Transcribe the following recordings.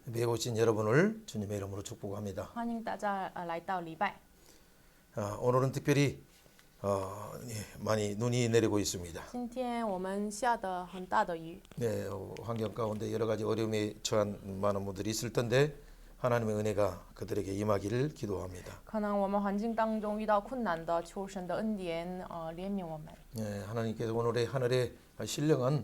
예배에 오신 여러분을 주님의 이름으로 축복합니다. 欢迎大家来到礼拜。 오늘은 특별히 많이 눈이 내리고 있습니다. 今天我们下的很大的雨， 네, 환경 가운데 여러 가지 어려움에 처한 많은 분들이 있을 텐데 하나님의 은혜가 그들에게 임하기를 기도합니다. 可能我们环境当中遇到困难的，求神的恩典怜悯我们。 네, 하나님께서 오늘의 하늘의 신령한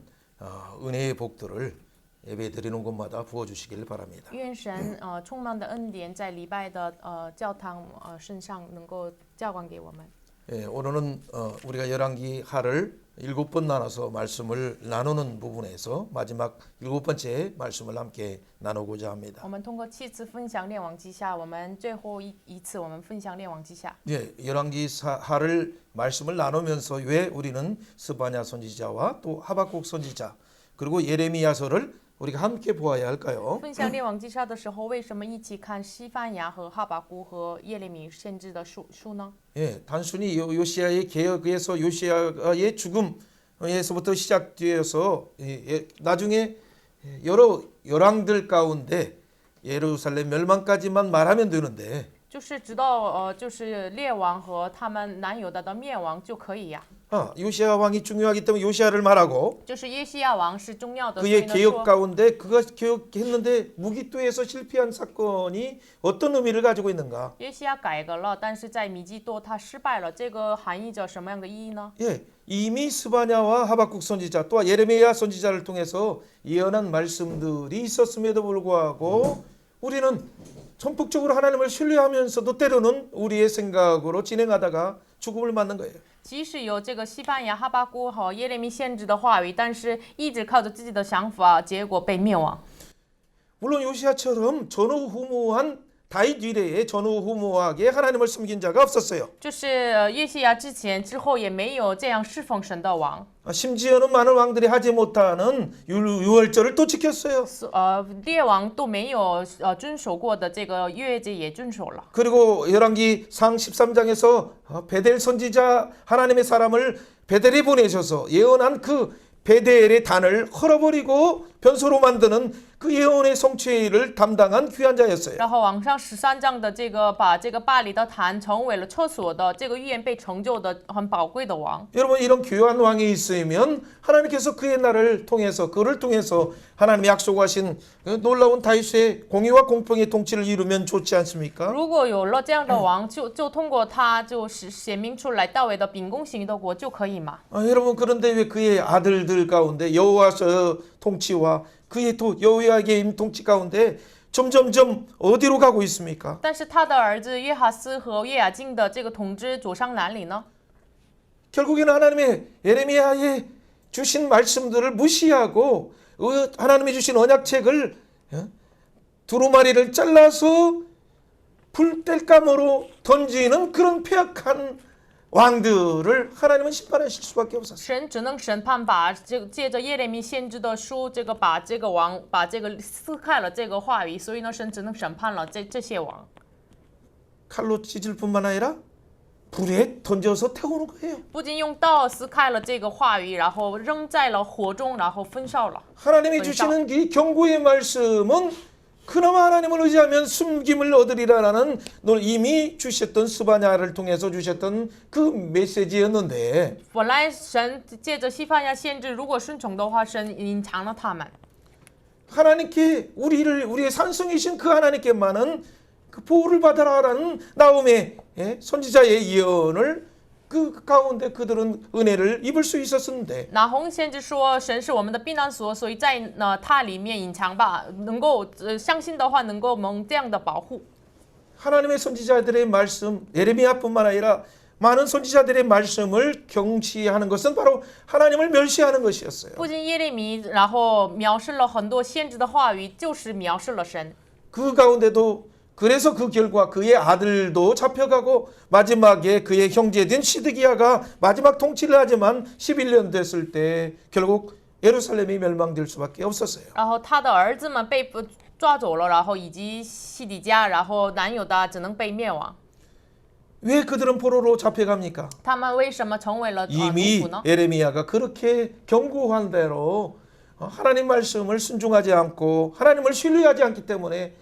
은혜의 복들을 예배 드리는 곳마다 부어 주시길 바랍니다. 愿神充满的恩典在礼拜的教堂身上能够浇灌给我们。 예, 오늘은 우리가 열왕기 하를 7번 나눠서 말씀을 나누는 부분에서 마지막 7번째 말씀을 함께 나누고자 합니다. 我们通过7次分享列王记下，我们最后一次我们分享列王记下。 예, 열왕기 하를 말씀을 나누면서 왜 우리는 스바냐 선지자와 또 하박국 선지자 그리고 예레미야서를 우리가 함께 보아야 할까요? 分享列王记下的时候，为什么一起看西番雅和哈巴谷和耶利米先知的书呢？ 예, 단순히 요시야의 개혁에서 요시야의 죽음에서부터 시작되어서 나중에 여러 열왕들 가운데 예루살렘 멸망까지만 말하면 되는데 就是直到就是列王和他们南犹大的灭亡就可以呀。 요시야 왕이 중요하기 때문에 요시야를 말하고 就是耶西亚王是重要的，所 그의 以呢 개혁 说 가운데 그가 개혁했는데 무기또에서 실패한 사건이 어떤 의미를 가지고 있는가? 约西亚改革了，但是在米基多他失败了，这个含义着什么样的意义呢？ 예, 이미 스바냐와 하박국 선지자 또한 예레미야 선지자를 통해서 예언한 말씀들이 있었음에도 불구하고 우리는 전폭적으로 하나님을 신뢰하면서도 때로는 우리의 생각으로 진행하다가 죽음을 맞는 거예요. 即使有这个西班牙哈巴谷和耶利米先知的话语，但是一直靠着自己的想法，结果被灭亡。 물론 요시야처럼 전후후무한 다윗 위대에 전후후무하게 하나님을 숨긴 자가 없었어요. 就是约西亚之前之后也没有这样侍奉神的王， 심지어는 많은 왕들이 하지 못하는 유월절을 또 지켰어요. 列王都没有遵守过的这个逾越节也遵守了。 그리고 열왕기 상 13장에서 베델 선지자 하나님의 사람을 베델에 보내셔서 예언한 그 베델의 단을 헐어버리고 변소로 만드는 그 예언의 성취를 담당한 귀한 자였어요. 然后往上13章的这个把这个巴黎的坛成为了厕所的这个预言被成就的很宝贵的王。 여러분 이런 귀한 왕이 있으면 하나님께서 그의 날을 통해서 그를 통해서 하나님이 약속하신 그 놀라운 다윗의 공의와 공평의 통치를 이루면 좋지 않습니까? 如果有了这样的王，就通过他就是显明出来大卫的秉公行义的国就可以嘛？ 여러분 그런데 왜 그의 아들들 가운데 여호와서 통치와 그의 또 여호와의 통치 가운데 점점점 어디로 가고 있습니까? 但是他的儿子约哈斯和约雅敬的这个统治走上哪里呢？ 결국에는 하나님의 예레미야에 주신 말씀들을 무시하고 하나님이 주신 언약책을 두루마리를 잘라서 불뗄감으로 던지는 그런 폐악한 왕들을 하나님은 심판하실 수밖에 없었어요. 神只能审判，把借着耶利米先知的书，把这个王把这个撕开了这个话语，所以呢，神只能审判了这些王。 칼로 찢을 뿐만 아니라 불에 던져서 태우는 거예요. 不仅用刀撕开了这个话语，然后扔在了火中，然后焚烧了。 하나님이 주시는 이 경고의 말씀은 그나마 하나님을 의지하면 숨김을 얻으리라라는 이미 주셨던 스바냐를 통해서 주셨던 그 메시지였는데 本来神借着西番雅先知，如果顺从的话，神隐藏了他们。 하나님께 우리의 산성이신 그 하나님께만은 그 보호를 받아라라는 나움의 선지자의 예언을 그 가운데 그들은 은혜를 입을 수 있었는데 拿红先知说，神是我们的避难所，所以在它里面隐藏吧，能够相信的话，能够蒙这样的保护。 하나님의 선지자들의 말씀 예레미야뿐만 아니라 많은 선지자들의 말씀을 경시하는 것은 바로 하나님을 멸시하는 것이었어요. 不仅耶利米，然后藐视了很多先知的话语，就是藐视了神。 그 가운데도 그래서 그 결과 그의 아들도 잡혀가고 마지막에 그의 형제된 시드기야가 마지막 통치를 하지만 11년 됐을 때 결국 예루살렘이 멸망될 수밖에 없었어요. 然后他的儿子们被抓走了，然后以及西底家，然后南犹大只能被灭亡。 왜 그들은 포로로 잡혀갑니까? 他们为什么成为了奴 이미 仆呢？ 예레미야가 그렇게 경고한 대로 하나님 말씀을 순종하지 않고 하나님을 신뢰하지 않기 때문에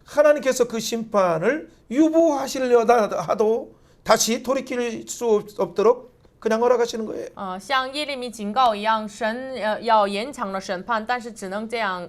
하나님께서 그 심판을 유보하시려다 하도 다시 돌이킬 수 없도록 그냥 허락하시는 거예요. 像耶利米警告一样，神要延长了审判，但是只能这样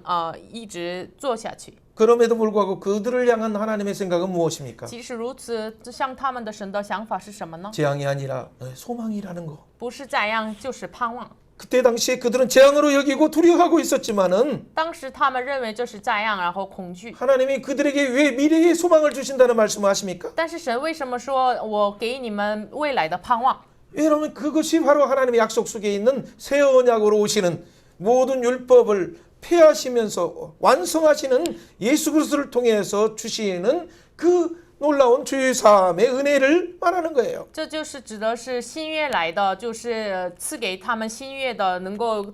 一直做下去。 그럼에도 불구하고 그들을 향한 하나님의 생각은 무엇입니까? 即使如此，像他们的神的想法是什么呢？ 재앙이 아니라 소망이라는 거. 不是再样，就是盼望。 그때 당시에 그들은 재앙으로 여기고 두려워하고 있었지만은 当时他们认为这是再样，然后恐惧。 하나님이 그들에게 왜 미래의 소망을 주신다는 말씀을 하십니까? 但是神为什么说我给你们未来的盼望？ 여러분 그것이 바로 하나님의 약속 속에 있는 새 언약으로 오시는 모든 율법을 폐하시면서 완성하시는 예수 그리스도를 통해서 주시는 그 놀라운 죄 사함의 은혜를 말하는 거예요. 这就是指的是新约来的，就是赐给他们新约的，能够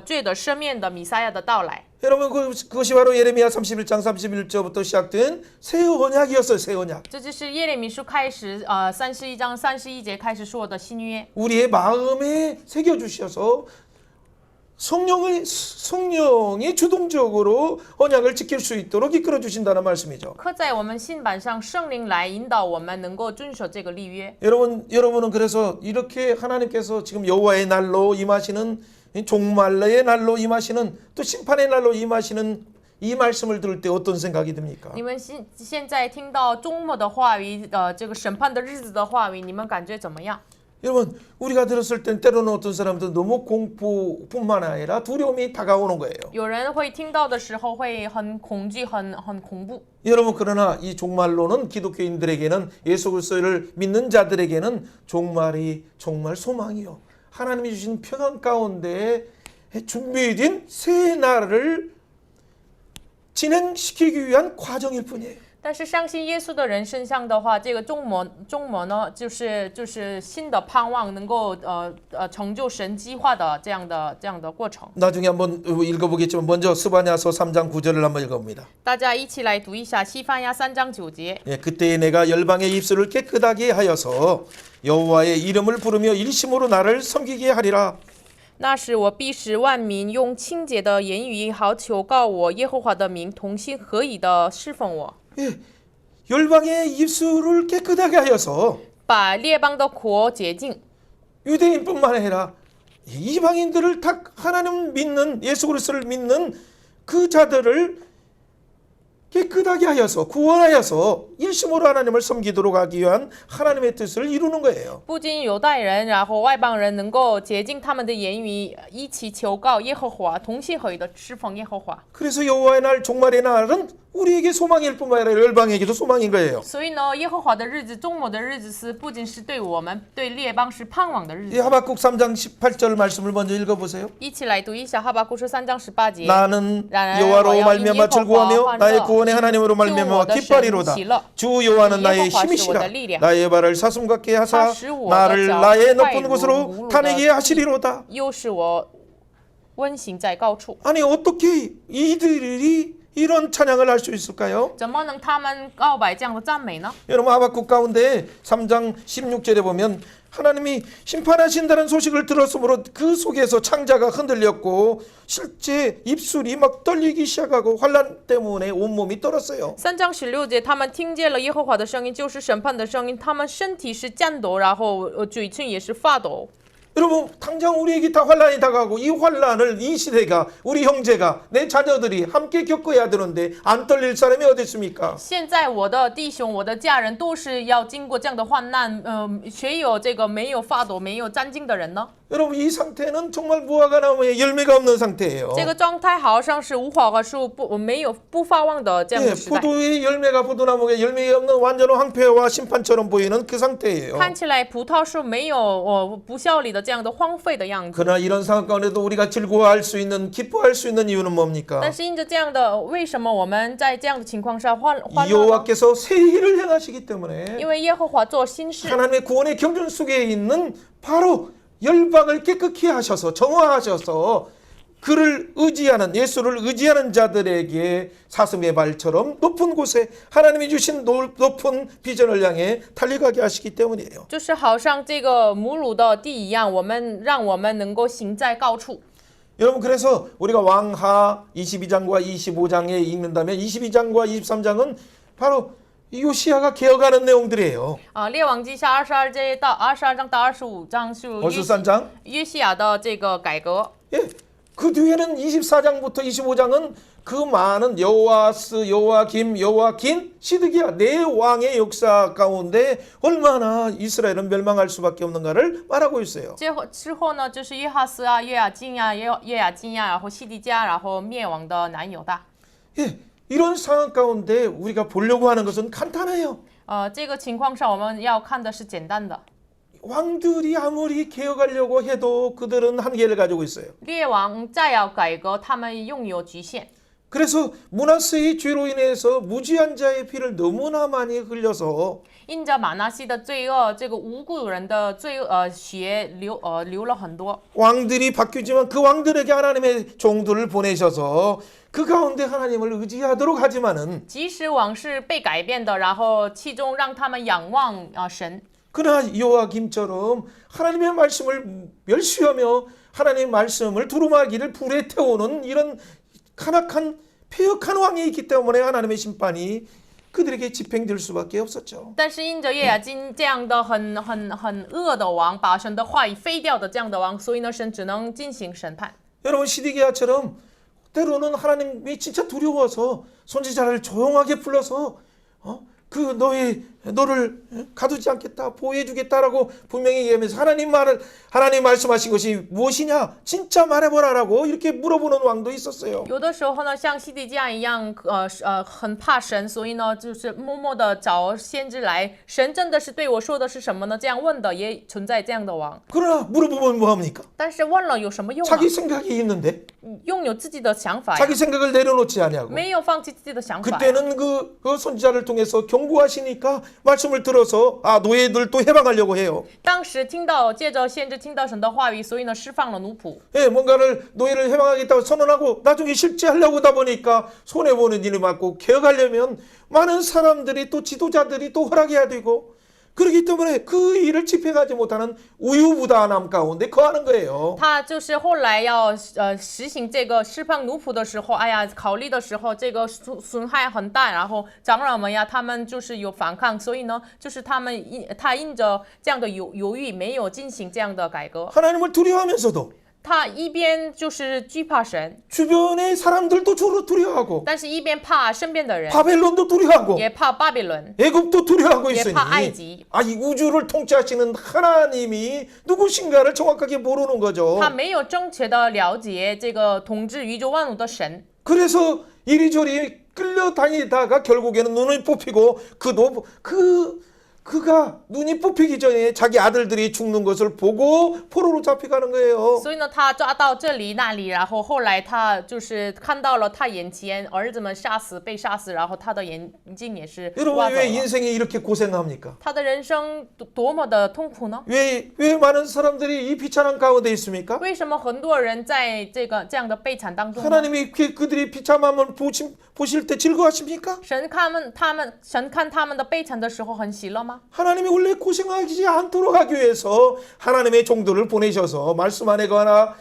罪的赦免的弥赛亚的到来。 여러분 그것이 바로 예레미야 31장 31절부터 시작된 새 언약이었어요. 새 언약. 这就是耶利米书开始31章31节开始说的新约。 우리의 마음에 새겨 주셔서 성령이 주동적으로 언약을 지킬 수 있도록 이끌어 주신다는 말씀이죠. 刻在我们心板上，圣灵来引导我们，能够遵守这个立约。 여러분은 그래서 이렇게 하나님께서 지금 여호와의 날로 임하시는 종말의 날로 임하시는 또 심판의 날로 임하시는 이 말씀을 들을 때 어떤 생각이 듭니까? 你们现在听到终末的话语，这个审判的日子的话语，你们感觉怎么样？ 여러분 우리가 들었을 땐 때로는 어떤 사람들은 너무 공포뿐만 아니라 두려움이 다가오는 거예요. 有人会听到的时候会很恐惧，很恐怖。 여러분 그러나 이 종말로는 기독교인들에게는 예수 그리스도를 믿는 자들에게는 종말이 정말 소망이요. 하나님이 주신 평안 가운데 준비된 새 날을 진행시키기 위한 과정일 뿐이에요. 但是相信耶稣的人身上的话，这个终末呢，就是新的盼望，能够成就神计划的这样的过程。 나중에 한번 읽어보겠지만 먼저 스바냐서 3장 9절을 한번 읽어봅니다. 大家一起来读一下西番雅3章9节。 예, 그때 내가 열방의 입술을 깨끗하게 하여서 여호와의 이름을 부르며 일심으로 나를 섬기게 하리라. 那时我必使万民用清洁的言语，好求告我耶和华的名，同心合意的侍奉我。 예, 열방의 입술을 깨끗하게 하여서 把列邦的国洁净， 유대인뿐만 아니라 이방인들을 다 하나님 믿는 예수 그리스도를 믿는 그 자들을 깨끗하게 하여서 구원하여서 일심으로 하나님을 섬기도록 하기 위한 하나님의 뜻을 이루는 거예요. 不仅犹太人，然后外邦人能够洁净他们的言语，一起求告耶和华，同心合意的侍奉耶和华。 그래서 여호와의 날 종말의 날은 우리에게 소망일 뿐만 아니라 열방에게도 소망인 거예요. 所以呢，耶和华的日子、终末的日子是不仅是对我们、对列邦是盼望的日 이 子。 하박국 3장 18절 말씀을 먼저 읽어보세요. 一起来读一下哈巴谷书3章18节。 나는 然而 여호와로 我要因耶 말미암아 和华 즐거워하며 欢 나의 乐， 구원의 하나님으로 救 말미암아 我的神 기뻐하리로다. 喜乐。 주 여호와는 나의 여호와 힘이시라. 是我的力量。 나의 발을 사슴 같게 하사 他使我的 나를 脚 나의 快 높은 如 곳으로 母鹿 타내게 的 하시리로다. 又使我温行在高处。 아니 어떻게 이들이 이런 찬양을 할 수 있을까요? 怎么能他们告白这样的赞美呢？ 여러분 하박국 가운데 3장 16절에 보면 하나님이 심판하신다는 소식을 들었으므로 그 속에서 창자가 흔들렸고 실제 입술이 막 떨리기 시작하고 환난 때문에 온몸이 떨었어요. 3章16节，他们听见了耶和华的声音，就是审判的声音，他们身体是颤抖，然后嘴唇也是发抖。 여러분 당장 우리에게 다 환난이 다가오고 이 환난을 이 시대가 우리 형제가 내 자녀들이 함께 겪어야 되는데 안 떨릴 사람이 어디 있습니까? 现在我的弟兄、我的家人都是要经过这样的患难，谁有这个没有发抖、没有战惊的人呢？ 여러분 이 상태는 정말 무화과 나무에 열매가 없는 상태예요. 这个状态好像是无花果树没有不发旺的这样 예, 的时代， 포도의 열매가 포도나무에 열매가 없는 완전 황폐와 심판처럼 보이는 그 상태예요. 看起来葡萄树没有不效力的这样的荒废的样子。 그러나 이런 상황 가운데도 우리가 즐거워할 수 있는 기뻐할 수 있는 이유는 뭡니까? 但是因着这样的，为什么我们在这样的情况下欢乐呢？ 여호와께서 새 일을 행하시기 때문에 因为耶和华做新事， 하나님의 구원의 경륜 속에 있는 바로 열방을 깨끗히 하셔서 정화하셔서 그를 의지하는 예수를 의지하는 자들에게 사슴의 발처럼 높은 곳에 하나님이 주신 높은 비전을 향해 달려가게 하시기 때문이에요. 就是好像这个母乳的地一样，让我们能够行在高处。 여러분 그래서 우리가 왕하 22장과 25장에 읽는다면 22장과 23장은 바로 요시야가 개혁하는 내용들이에요. 列王记下22章到25章是 벌써 约西亚的这个改革。 예, 그 뒤에는 24장부터 25장은 그 많은 여호와스, 여호와김, 여호와긴, 시드기야 네 왕의 역사 가운데 얼마나 이스라엘은 멸망할 수밖에 없는가를 말하고 있어요. 之后呢，就是约哈斯啊、约雅金啊、约雅金呀，然后西底家，然后灭亡的南犹大。 예, 이런 상황 가운데 우리가 보려고 하는 것은 간단해요. 这个情况上我们要看的是简单的。 왕들이 아무리 개혁하려고 해도 그들은 한계를 가지고 있어요. 列王再要改革，他们拥有局限。 그래서 므낫세의 죄로 인해서 무지한 자의 피를 너무나 많이 흘려서 因着马拿西的罪恶，这个无辜人的血流了很多。 왕들이 바뀌지만 그 왕들에게 하나님의 종들을 보내셔서 그 가운데 하나님을 의지하도록 하지만은 即使王是被改变的，然后其中让他们仰望神。 그러나 요아김처럼 하나님의 말씀을 멸시하며 하나님의 말씀을 두루마기를 불에 태우는 이런 간악한 폐역한 왕이 있기 때문에 하나님의 심판이 그들에게 집행될 수밖에 없었죠. 但是因着约雅金这样的很恶的王，把神的话语废掉的这样的王，所以呢，神只能进行审判。 여러분 시드기야처럼 때로는 하나님이 진짜 두려워서 선지자를 조용하게 불러서 너를 가두지 않겠다, 보호해주겠다라고 분명히 얘기하면서 하나님 말씀하신 것이 무엇이냐, 진짜 말해보라라고 이렇게 물어보는 왕도 있었어요. 有的时候呢，像西底家一样，很怕神，所以呢，就是默默的找先知来，神真的是对我说的是什么呢？这样问的也存在这样的王。 그러나 물어보면 뭐합니까? 但是问了有什么用啊？ 자기 생각이 있는데 拥有自己的想法呀， 자기 생각을 내려놓지 아니하고 没有放弃自己的想法呀。 그때는 그 선지자를 통해서 경고하시니까 말씀을 들어서 노예들 또 해방하려고 해요. 当时借着先知听到神的话语，所以呢释放了奴仆。 예, 뭔가를 노예를 해방하겠다고 선언하고 나중에 실제하려고 하다 보니까 손해보는 일이 많고 개혁하려면 많은 사람들이 또 지도자들이 또 허락해야 되고 그렇기 때문에 그 일을 집행하지 못하는 우유부단함 가운데 거하는 거예요. 他就是后来要实行这个释放奴仆的时候，哎呀，考虑的时候这个损害很大，然后长老们呀，他们就是有反抗，所以呢，就是他因着这样的犹豫，没有进行这样的改革。 하나님을 두려워하면서도 他一边就是惧怕神， 주변의 사람들도 두려워하고 但是一边怕身边的人， 바벨론도 두려워하고 也怕巴比伦， 애굽도 두려워하고 也 있으니 怕埃及。 이 우주를 통치하시는 하나님이 누구신가를 정확하게 모르는 거죠. 他没有正确的了解这个统治宇宙万物的神， 그래서 이리저리 끌려다니다가 결국에는 눈을 뽑히고 그가 눈이 뽑히기 전에 자기 아들들이 죽는 것을 보고 포로로 잡혀가는 거예요. 所以呢，他抓到这里那里，然后后来他就是看到了他眼前儿子们被杀死，然后他的眼睛也是挖 여러분 走 왜 了。 인생이 이렇게 고생합니까? 他的人生多么的痛苦呢？ 왜 많은 사람들이 이 비참한 가운데 있습니까? 为什么很多人在这样的悲惨当中呢？ 하나님이 그들이 비참함을 보실 때 즐거워하십니까? 神看他们的悲惨的时候很喜乐吗？ 하나님이 원래 고생하지 않도록 하기 위해서 하나님의 종들을 보내셔서 말씀 안에 거하나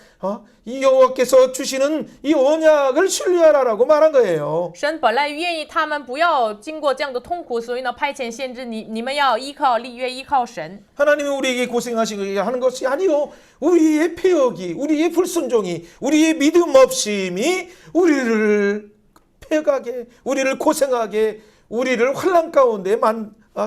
이 여호와께서 주시는 이 언약을 신뢰하라라고 말한 거예요. 神本来愿意他们不要经过这样的痛苦，所以呢，派遣先知你们要依靠立约，依靠神。 하나님이 우리에게 고생하시게 하는 것이 아니요, 우리의 폐역이, 우리의 불순종이, 우리의 믿음 없음이 우리를 폐역하게, 우리를 고생하게, 우리를 환난 가운데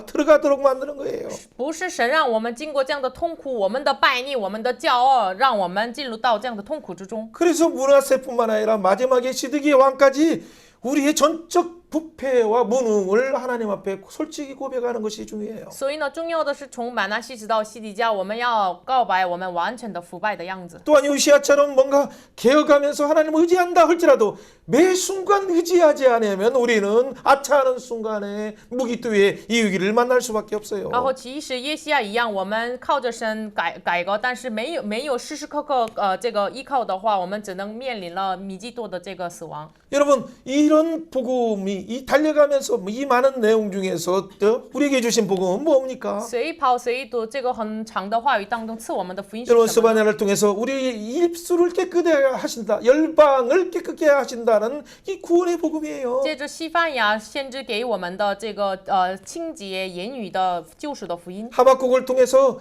들어가도록 만드는 거예요. 不是神让我们经过这样的痛苦，我们的败逆，我们的骄傲，让我们进入到这样的痛苦之中。 그래서 므낫세뿐만 아니라 마지막에 시드기야 왕까지 우리의 전적 부패와 무능을 하나님 앞에 솔직히 고백하는 것이 중요해요. 所以呢，重要的是从马拿西直到西底家，我们要告白我们完全的腐败的样子。 또한 요시야처럼 뭔가 개혁하면서 하나님을 의지한다 할지라도 매 순간 의지하지 않으면 우리는 아차하는 순간에 무기투의 이유기를 만날 수밖에 없어요. 然后即使耶西亚一样，我们靠着神改革，但是没有时时刻刻这个依靠的话，我们只能面临了米基多的这个死亡。 여러분 이런 복음이 이 달려가면서 이 많은 내용 중에서 또 우리에게 주신 복음은 뭡니까? 随跑随读这个很长的话语当中赐我们的福音是 여러분 什么呢？ 스바냐를 통해서 우리 입술을 깨끗게 하신다, 열방을 깨끗게 하신다는 이 구원의 복음이에요. 借着西班牙先知给我们的这个清洁言语的救赎的福音。 하박국을 통해서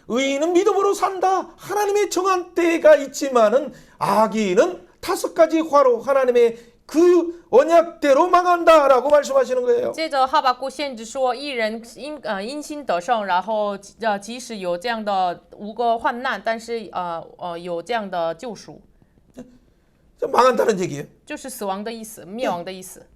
의인은 믿음으로 산다. 하나님의 정한 때가 있지만은 악인은 5가지 화로 하나님의 그 언약대로 망한다라고 말씀하시는 거예요. 接着哈巴谷先知说，一人因心得胜，然后即使有这样的5个患难，但是有这样的救赎， 망한다는 얘기예요. 就是死亡的意思，灭亡的意思。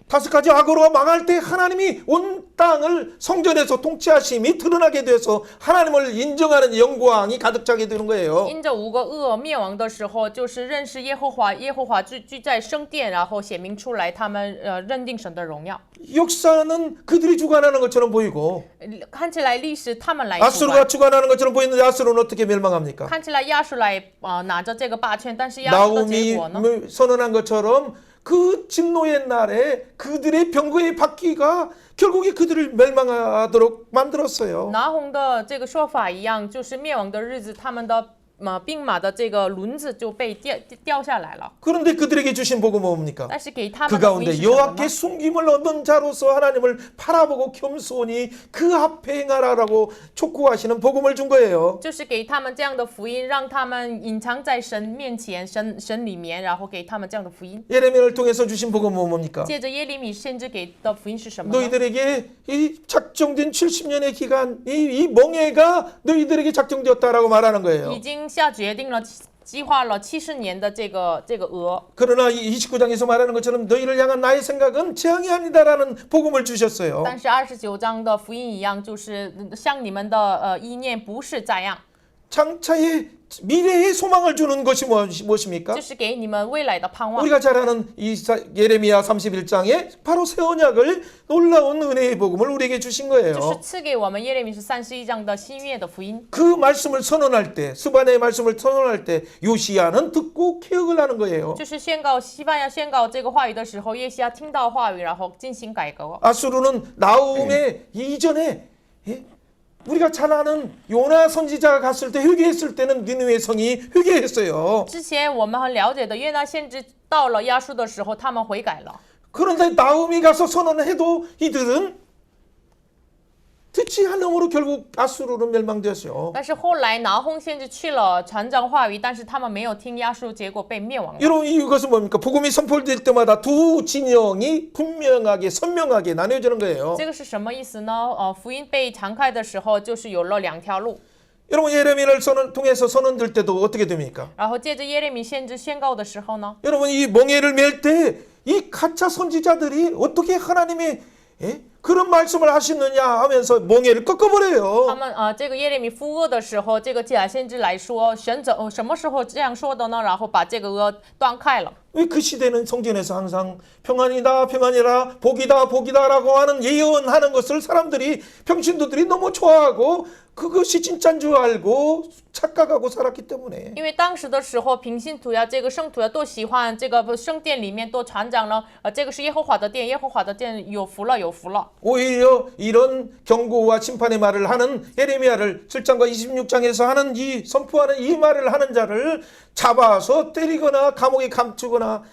5가지 악으로 망할 때 하나님이 온 땅을 성전에서 통치하심이 드러나게 돼서 하나님을 인정하는 영광이 가득 차게 되는 거예요. 因着5个恶灭亡的时候，就是认识耶和华，耶和华聚在圣殿，然后显明出来，他们认定神的荣耀。 역사는 그들이 주관하는 것처럼 보이고 看起来历史他们来主 아수르가 管， 주관하는 것처럼 보이는데 아수르는 어떻게 멸망합니까? 看起来亚述来拿着这个霸权，但是亚述的结果呢？ 나홈이 선언한 것처럼 그 진노의 날에 그들의 병거의 바퀴가 결국에 그들을 멸망하도록 만들었어요. 拿红的这个说法一样，就是灭亡的日子，他们的兵马的这个轮子就被掉下来了。 그런데 그들에게 주신 복음은 뭡니까? 但是给他 그 们的福音 가운데 是什么 여호와께 呢？ 숨김을 얻는 자로서 하나님을 바라보고 겸손히 그 앞에 행하라라고 촉구하시는 복음을 준 거예요. 就是给他们这样的福音，让他们隐藏在神面前，神里面，然后给他们这样的福音。 예레미야를 통해서 주신 복음은 뭡니까? 接着耶利米先知给的福音是什么呢？ 너희들에게 이 작정된 70년의 기간, 이 멍해가 너희들에게 작정되었다라고 말하는 거예요. 已经下决定了，计划了70年的这个鹅。 그러나 29장에서 말하는 것처럼 너희를 향한 나의 생각은 재앙이 아니다라는 복음을 주셨어요. 但是29章的福音一样，就是像你们的意念不是这样， 장차의 미래의 소망을 주는 것이 무엇입니까? 就是给你们未来的盼望。 우리가 잘 아는 예레미야 31장에 바로 새 언약을 놀라운 은혜의 복음을 우리에게 주신 就是 거예요. 赐给我们耶利米是31章的新约的福音。 그 말씀을 선언할 때, 스바냐의 말씀을 선언할 때 요시야는 듣고 개혁을 하는 거예요. 就是宣告西班牙宣告这个话语的时候，耶西亚听到话语，然后进行改革。 아수르는 나홈의 이전에 우리가 잘 아는 요나 선지자가 갔을 때 회개했을 때는 니느웨 성이 회개했어요. 之前我们很了解的约拿先知到了亚述的时候，他们悔改了。 그런데 나홈이 가서 선언해도 이들은 듣지 않음으로 결국 아수르는 멸망되었어요. 但是后来拿홍先知去了传讲话语，但是他们没有听亚述，结果被灭亡了。 여러분 이것은 뭡니까? 복음이 선포될 때마다 두 진영이 분명하게 선명하게 나뉘어지는 거예요. 这个是什么意思呢？福音被敞开的时候，就是有了2条路。 여러분 예레미야를 통해서 선언될 때도 어떻게 됩니까? 然后借着耶利米先知宣告的时候呢， 여러분 이 멍에를 맬 때 이 가짜 선지자들이 어떻게 하나님의 그런 말씀을 하시느냐 하면서 멍에를 他 꺾어버려요. 们这个耶利米负恶的时候，这个假先知来说，神什么时候这样说的呢？然后把这个恶断开了。 왜 그 시대는 성전에서 항상 평안이다 평안이라 복이다 복이다라고 하는 예언하는 것을 사람들이 평신도들이 너무 좋아하고 그것이 진짜인 줄 알고 착각하고 살았기 때문에 因为当时的时候，平信徒呀，这个圣徒呀，都喜欢这个圣殿里面都传讲了，这个是耶和华的殿，耶和华的殿有福了，有福了。 오히려 이런 경고와 심판의 말을 하는 예레미야를 7장과 26장에서 하는 이 선포하는 이 말을 하는 자를 잡아서 때리거나 감옥에 감추거나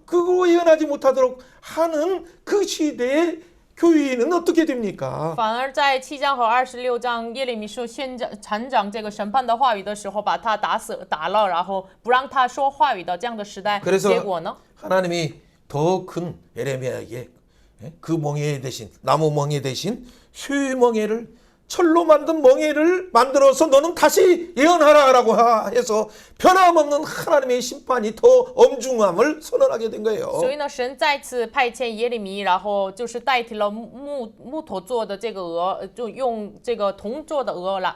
그거 예언하지 못하도록 하는 그 시대의 교인은 어떻게 됩니까? 反而在7章和26章，耶利米说传讲这个审判的话语的时候，把他打了，然后不让他说话语的这样的时代， 그래서 结果呢？ 하나님이 더 큰 예레미야에게 그 멍에 대신 나무 멍에 대신 쇠 멍에를 철로 만든 멍에를 만들어서 너는 다시 예언하라라고 해서 변함없는 하나님의 심판이 더 엄중함을 선언하게 된 거예요. 所以呢，神再次派遣耶利米，然后就是代替了木头做的这个鹅，就用这个铜做的鹅来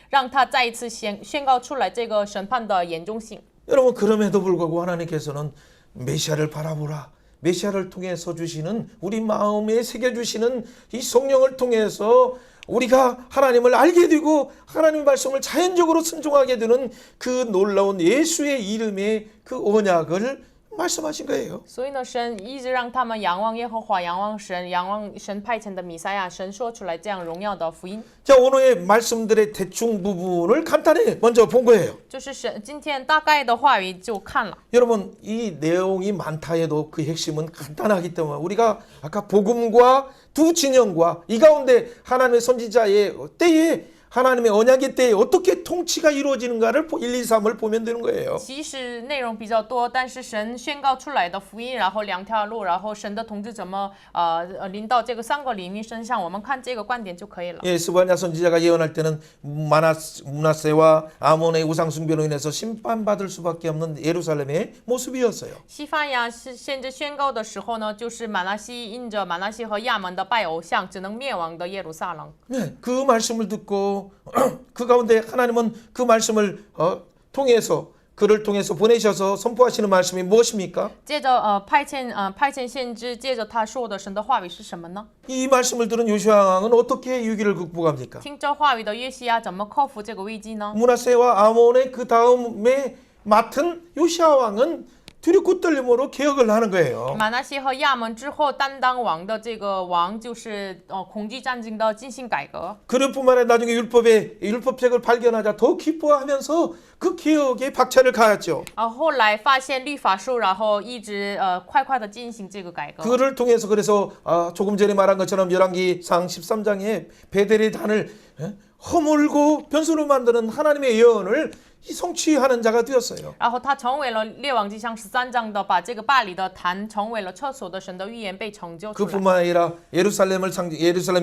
让他再一次宣告出来这个审判的严重性。 여러분 그럼에도 불구하고 하나님께서는 메시아를 바라보라. 메시아를 통해서 주시는 우리 마음에 새겨주시는 이 성령을 통해서 우리가 하나님을 알게 되고 하나님 말씀을 자연적으로 순종하게 되는 그 놀라운 예수의 이름의 그 언약을 말씀하신 거예요. 所以呢，神一直让他们仰望耶和华，仰望神，仰望神派遣的弥赛亚。神说出来这样荣耀的福音， 자, 오늘의 말씀들의 대충 부분을 간단히 먼저 본 거예요. 就是神今天大概的话语就看了。 여러분, 이 내용이 많다 해도 그 핵심은 간단하기 때문에 우리가 아까 복음과 두 진영과 이 가운데 하나님의 선지자의 때에 하나님의 언약의 때에 어떻게 통치가 이루어지는가를 1, 2, 3을 보면 되는 거예요. 其实内容比较多，但是神宣告出来的福音，然后两条路，然后神的统治怎么临到这个三个领域身上，我们看这个观点就可以了。 예, 스바냐 선지자가 예언할 때는 므낫세와 아몬의 우상 숭배로 인해서 심판받을 수밖에 없는 예루살렘의 모습이었어요. 西番雅是先知宣告的时候呢，就是马拉西因着马拉西和亚门的拜偶像，只能灭亡的耶路撒冷。 네, 그 말씀을 듣고 그 가운데 하나님은 그 말씀을 통해서 그를 통해서 보내셔서 선포하시는 말씀이 무엇입니까? 接着派遣先知，接着他说的神的话语是什么呢？ 이 말씀을 들은 요시야 왕은 어떻게 위기를 극복합니까? 听这话语的约西亚怎么克服这个危机呢？ 므낫세와 아몬의 그 다음에 맡은 요시야 왕은 두렵고 떨림으로 개혁을 하는 거예요. 马拿西和亚门之后担当王的这个王，就是恐惧战争的进行改革。 그뿐만 아니라 나중에 율법책을 발견하자 더 기뻐하면서 그 개혁에 박차를 가했죠. 后来发现律法书，然后一直快快的进行这个改革。 그를 통해서 그래서 조금 전에 말한 것처럼 열왕기상 13장에 베델의 단을 허물고 변수로 만드는 하나님의 예언을 성취하는 자가 되었어요. 然后他成为了列王纪上13章的，把这个巴黎的坛成为了厕所的神的预言被成就出来。 그뿐만 아니라 예루살렘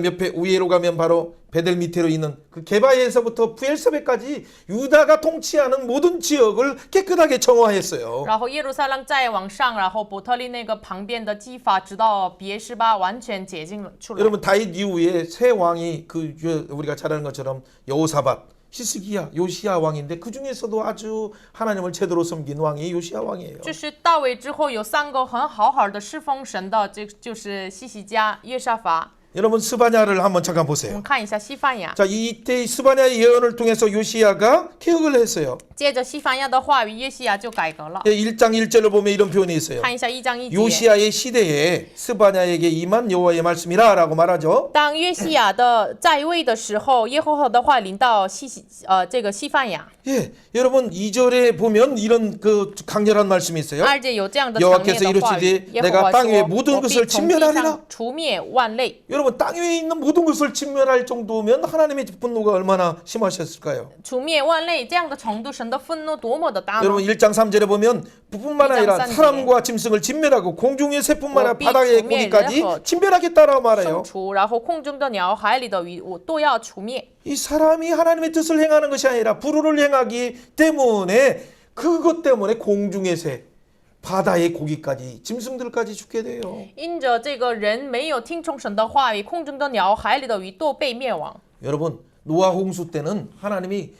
옆에 우회로 가면 바로 베델 밑으로 있는 그 게바에서부터 부엘세베까지 유다가 통치하는 모든 지역을 깨끗하게 정화했어요. 然后耶路撒冷再往上，然后伯特利那个旁边的基法，直到别是巴完全洁净了出来。 여러분 다윗 이후에 세 왕이 우리가 잘 아는 것처럼 여호사밧, 히스기야, 요시야 왕인데 그 중에서도 아주 하나님을 제대로 섬긴 왕이 요시야 왕이에요. 就是大卫之后有3个很好的侍奉神的，这就是西西家、约沙法。 여러분 스바냐를 한번 잠깐 我 보세요. 们看一下西番雅。 자, 이때 스바냐의 예언을 통해서 요시야가 개혁을 했어요. 接着西番雅的话语，约西亚就改革了。 1장 1절을 보면 이런 표현이 있어요. 看一下1章1节。 요시야의 시대에 스바냐에게 임한 여호와의 말씀이라라고 말하죠. 当约西亚的在位的时候，耶和华的话临到这个西番雅。 예, 여러분 2절에 보면 이런 그 강렬한 말씀이 있어요. 2节有这样的强烈的话语，耶和华说：“我必从地上除灭万类。” 여러분 땅 위에 있는 모든 것을 진멸할 정도면 하나님의 분노가 얼마나 심하셨을까요? 除灭万类这样的程度，神的愤怒多么的大呢？ 여러분 1장 3절에 보면 뿐만 아니라 사람과 짐승을 진멸하고 공중의 새뿐만 아니라 바다의 고기까지 진멸하겠다라고 말해요. 生除，然后空中的鸟、海里的鱼，我都要除灭。 이 사람이 하나님의 뜻을 행하는 것이 아니라 불의를 행하기 때문에 그것 때문에 공중의 새, 바다의 고기까지 짐승들까지 죽게 돼요. 因着这个人没有听从神的话语，空中的鸟、海里的鱼都被灭亡。 여러분 노아 홍수 때는 하나님이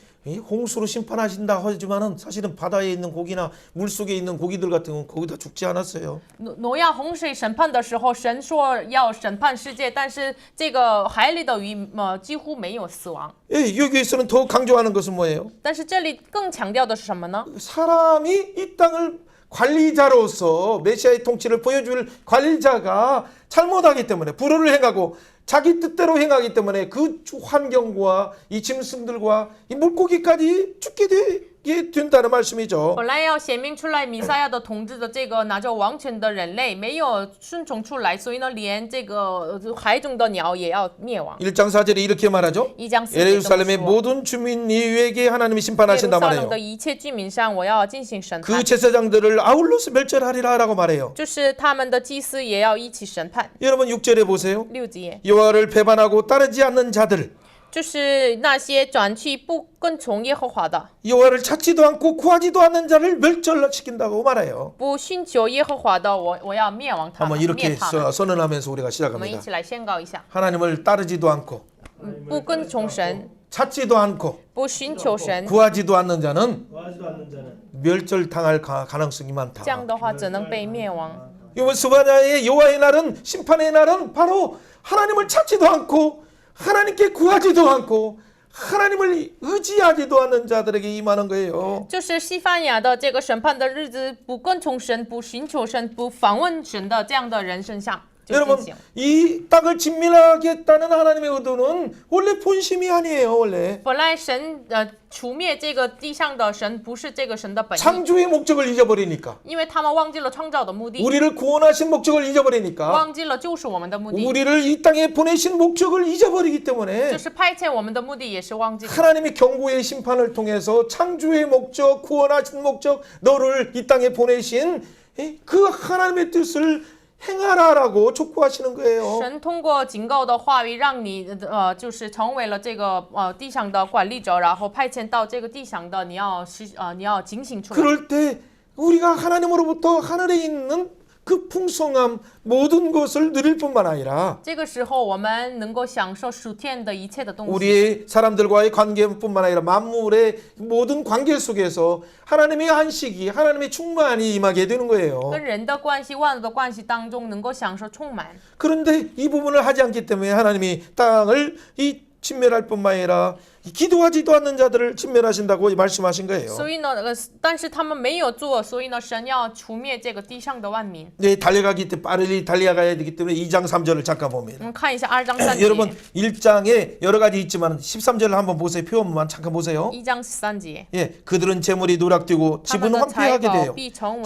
홍수로 심판하신다 하지만은 사실은 바다에 있는 고기나 물 속에 있는 고기들 같은 건 거의 다 죽지 않았어요. 挪亚洪水审判的时候，神说要审判世界，但是这个海里的鱼几乎没有死亡。 예, 여기에서는 더 강조하는 것은 뭐예요? 但是这里更强调的是什么呢？ 사람이 이 땅을 관리자로서 메시아의 통치를 보여줄 관리자가 잘못하기 때문에 불의를 행하고 자기 뜻대로 행하기 때문에 그 환경과 이 짐승들과 이 물고기까지 죽게 되게 된다는 말씀이죠. 本来要显明出来弥赛亚的统治的这个拿着王权的人类没有顺从出来，所以呢，连这个海中的鸟也要灭亡。 1장 4절에 이렇게 말하죠. 1장4节 예루살렘의 모든 주민에게 하나님이 심판하신다 耶路撒 말해요. 冷的一切居民上，我要进行审 그 判， 제사장들을 아울러서 멸절하리라라고 말해요. 就是他们的祭司也要一起审判。 여러분 6절에 보세요. 6节 여호와를 배반하고 따르지 않는 자들, 就是那些转去不跟从耶和华的， 여호와를 찾지도 않고 구하지도 않는 자를 멸절시킨다고 말해요. 不寻求耶和华的，我要灭亡他 한번 们， 이렇게 灭他们。 선언하면서 우리가 我们一 시작합니다. 起来宣告一下： 하나님을 따르지도 않고 不跟从神， 찾지도 않고 不寻求神， 구하지도 않는 자는 구하지도 않는 자는 멸절당할 가능성이 많다. 这样的话只能被灭亡。 이번 스바냐의 여호와의 날은 심판의 날은 바로 하나님을 찾지도 않고 하나님께 구하지도 않고 하나님을 의지하지도 않는 자들에게 임하는 거예요. 就是西班牙的这个审判的日子，不跟从神、不寻求神、不访问神的这样的人身上就进 여러분 行。 이 땅을 진멸하겠다는 하나님의 의도는 원래 본심이 아니에요. 원래 本来神除灭这个地上的神，不是这个神的本意， 창조의 목적을 잊어버리니까 因为他们忘记了创造的目的， 우리를 구원하신 목적을 잊어버리니까 忘记了救赎我们的目的， 우리를 이 땅에 보내신 목적을 잊어버리기 就 때문에 是派遣我们的目的也是忘记了。 하나님이 경고의 심판을 통해서 창조의 목적, 구원하신 목적, 너를 이 땅에 보내신 그 하나님의 뜻을 행하라라고 촉구하시는 거예요. 神通过警告的话语，让你就是成为了这个地上的管理者，然后派遣到这个地上的，你要警醒出来。 그럴 때 우리가 하나님으로부터 하늘에 있는 그 풍성함 모든 것을 누릴 뿐만 아니라 这个时候，我们能够享受属天的一切的东西。 우리의 사람들과의 관계뿐만 아니라 만물의 모든 관계 속에서 하나님의 안식이 하나님의 충만이 임하게 되는 거예요. 跟人的关系、万物的关系当中，能够享受充满。 그런데 이 부분을 하지 않기 때문에 하나님이 땅을 진멸할 뿐만 아니라 기도하지도 않는 자들을 진멸하신다고 말씀하신 거예요. 所以呢，但是他们没有做，所以呢，神要除灭这个地上的万民。 네, 달려가기 때문에 빨리 달려가야 되기 때문에 2장 3절을 잠깐 봅니다. 我们看一下2章3节。 여러분 1장에 여러 가지 있지만 13절을 한번 보세요. 표현만 잠깐 보세요. 1장13节。 예, 그들은 재물이 누락되고 집은 황폐하게 돼요.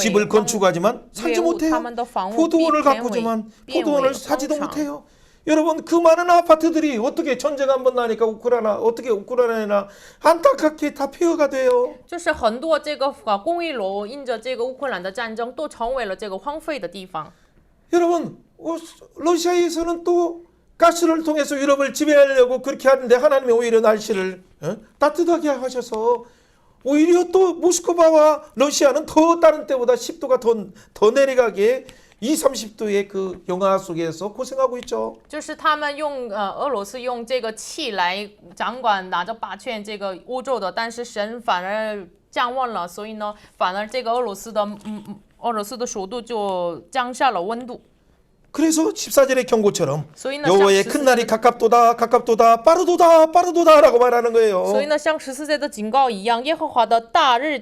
집을 건축하지만 사지 못해요. 포도원을 가꾸지만 포도원을 사지도 못해요. 여러분 그 많은 아파트들이 어떻게 전쟁 한번 나니까 우크라이나나 안타깝게 다 폐허가 돼요. 就是很多这个公寓楼因着这个乌克兰的战争，都成为了这个荒废的地方。 여러분 러시아에서는 또 가스를 통해서 유럽을 지배하려고 그렇게 하는데 하나님이 오히려 날씨를 따뜻하게 하셔서 오히려 또 모스크바와 러시아는 더 다른 때보다 10도가 더 내려가게 30도의 그 영하 속에서 고생하고 있죠. 就是他们俄罗斯用这个气来掌管拿着霸权这个欧洲的，但是神反而降温了，所以呢，反而这个俄罗斯的首都就降下了温度。 그래서 14절의 경고처럼 所以呢， 여호와의 큰 날이 가깝도다 빠르도다라고 말하는 所以 거예요. 呢，像14节的警告一样，耶和华的大日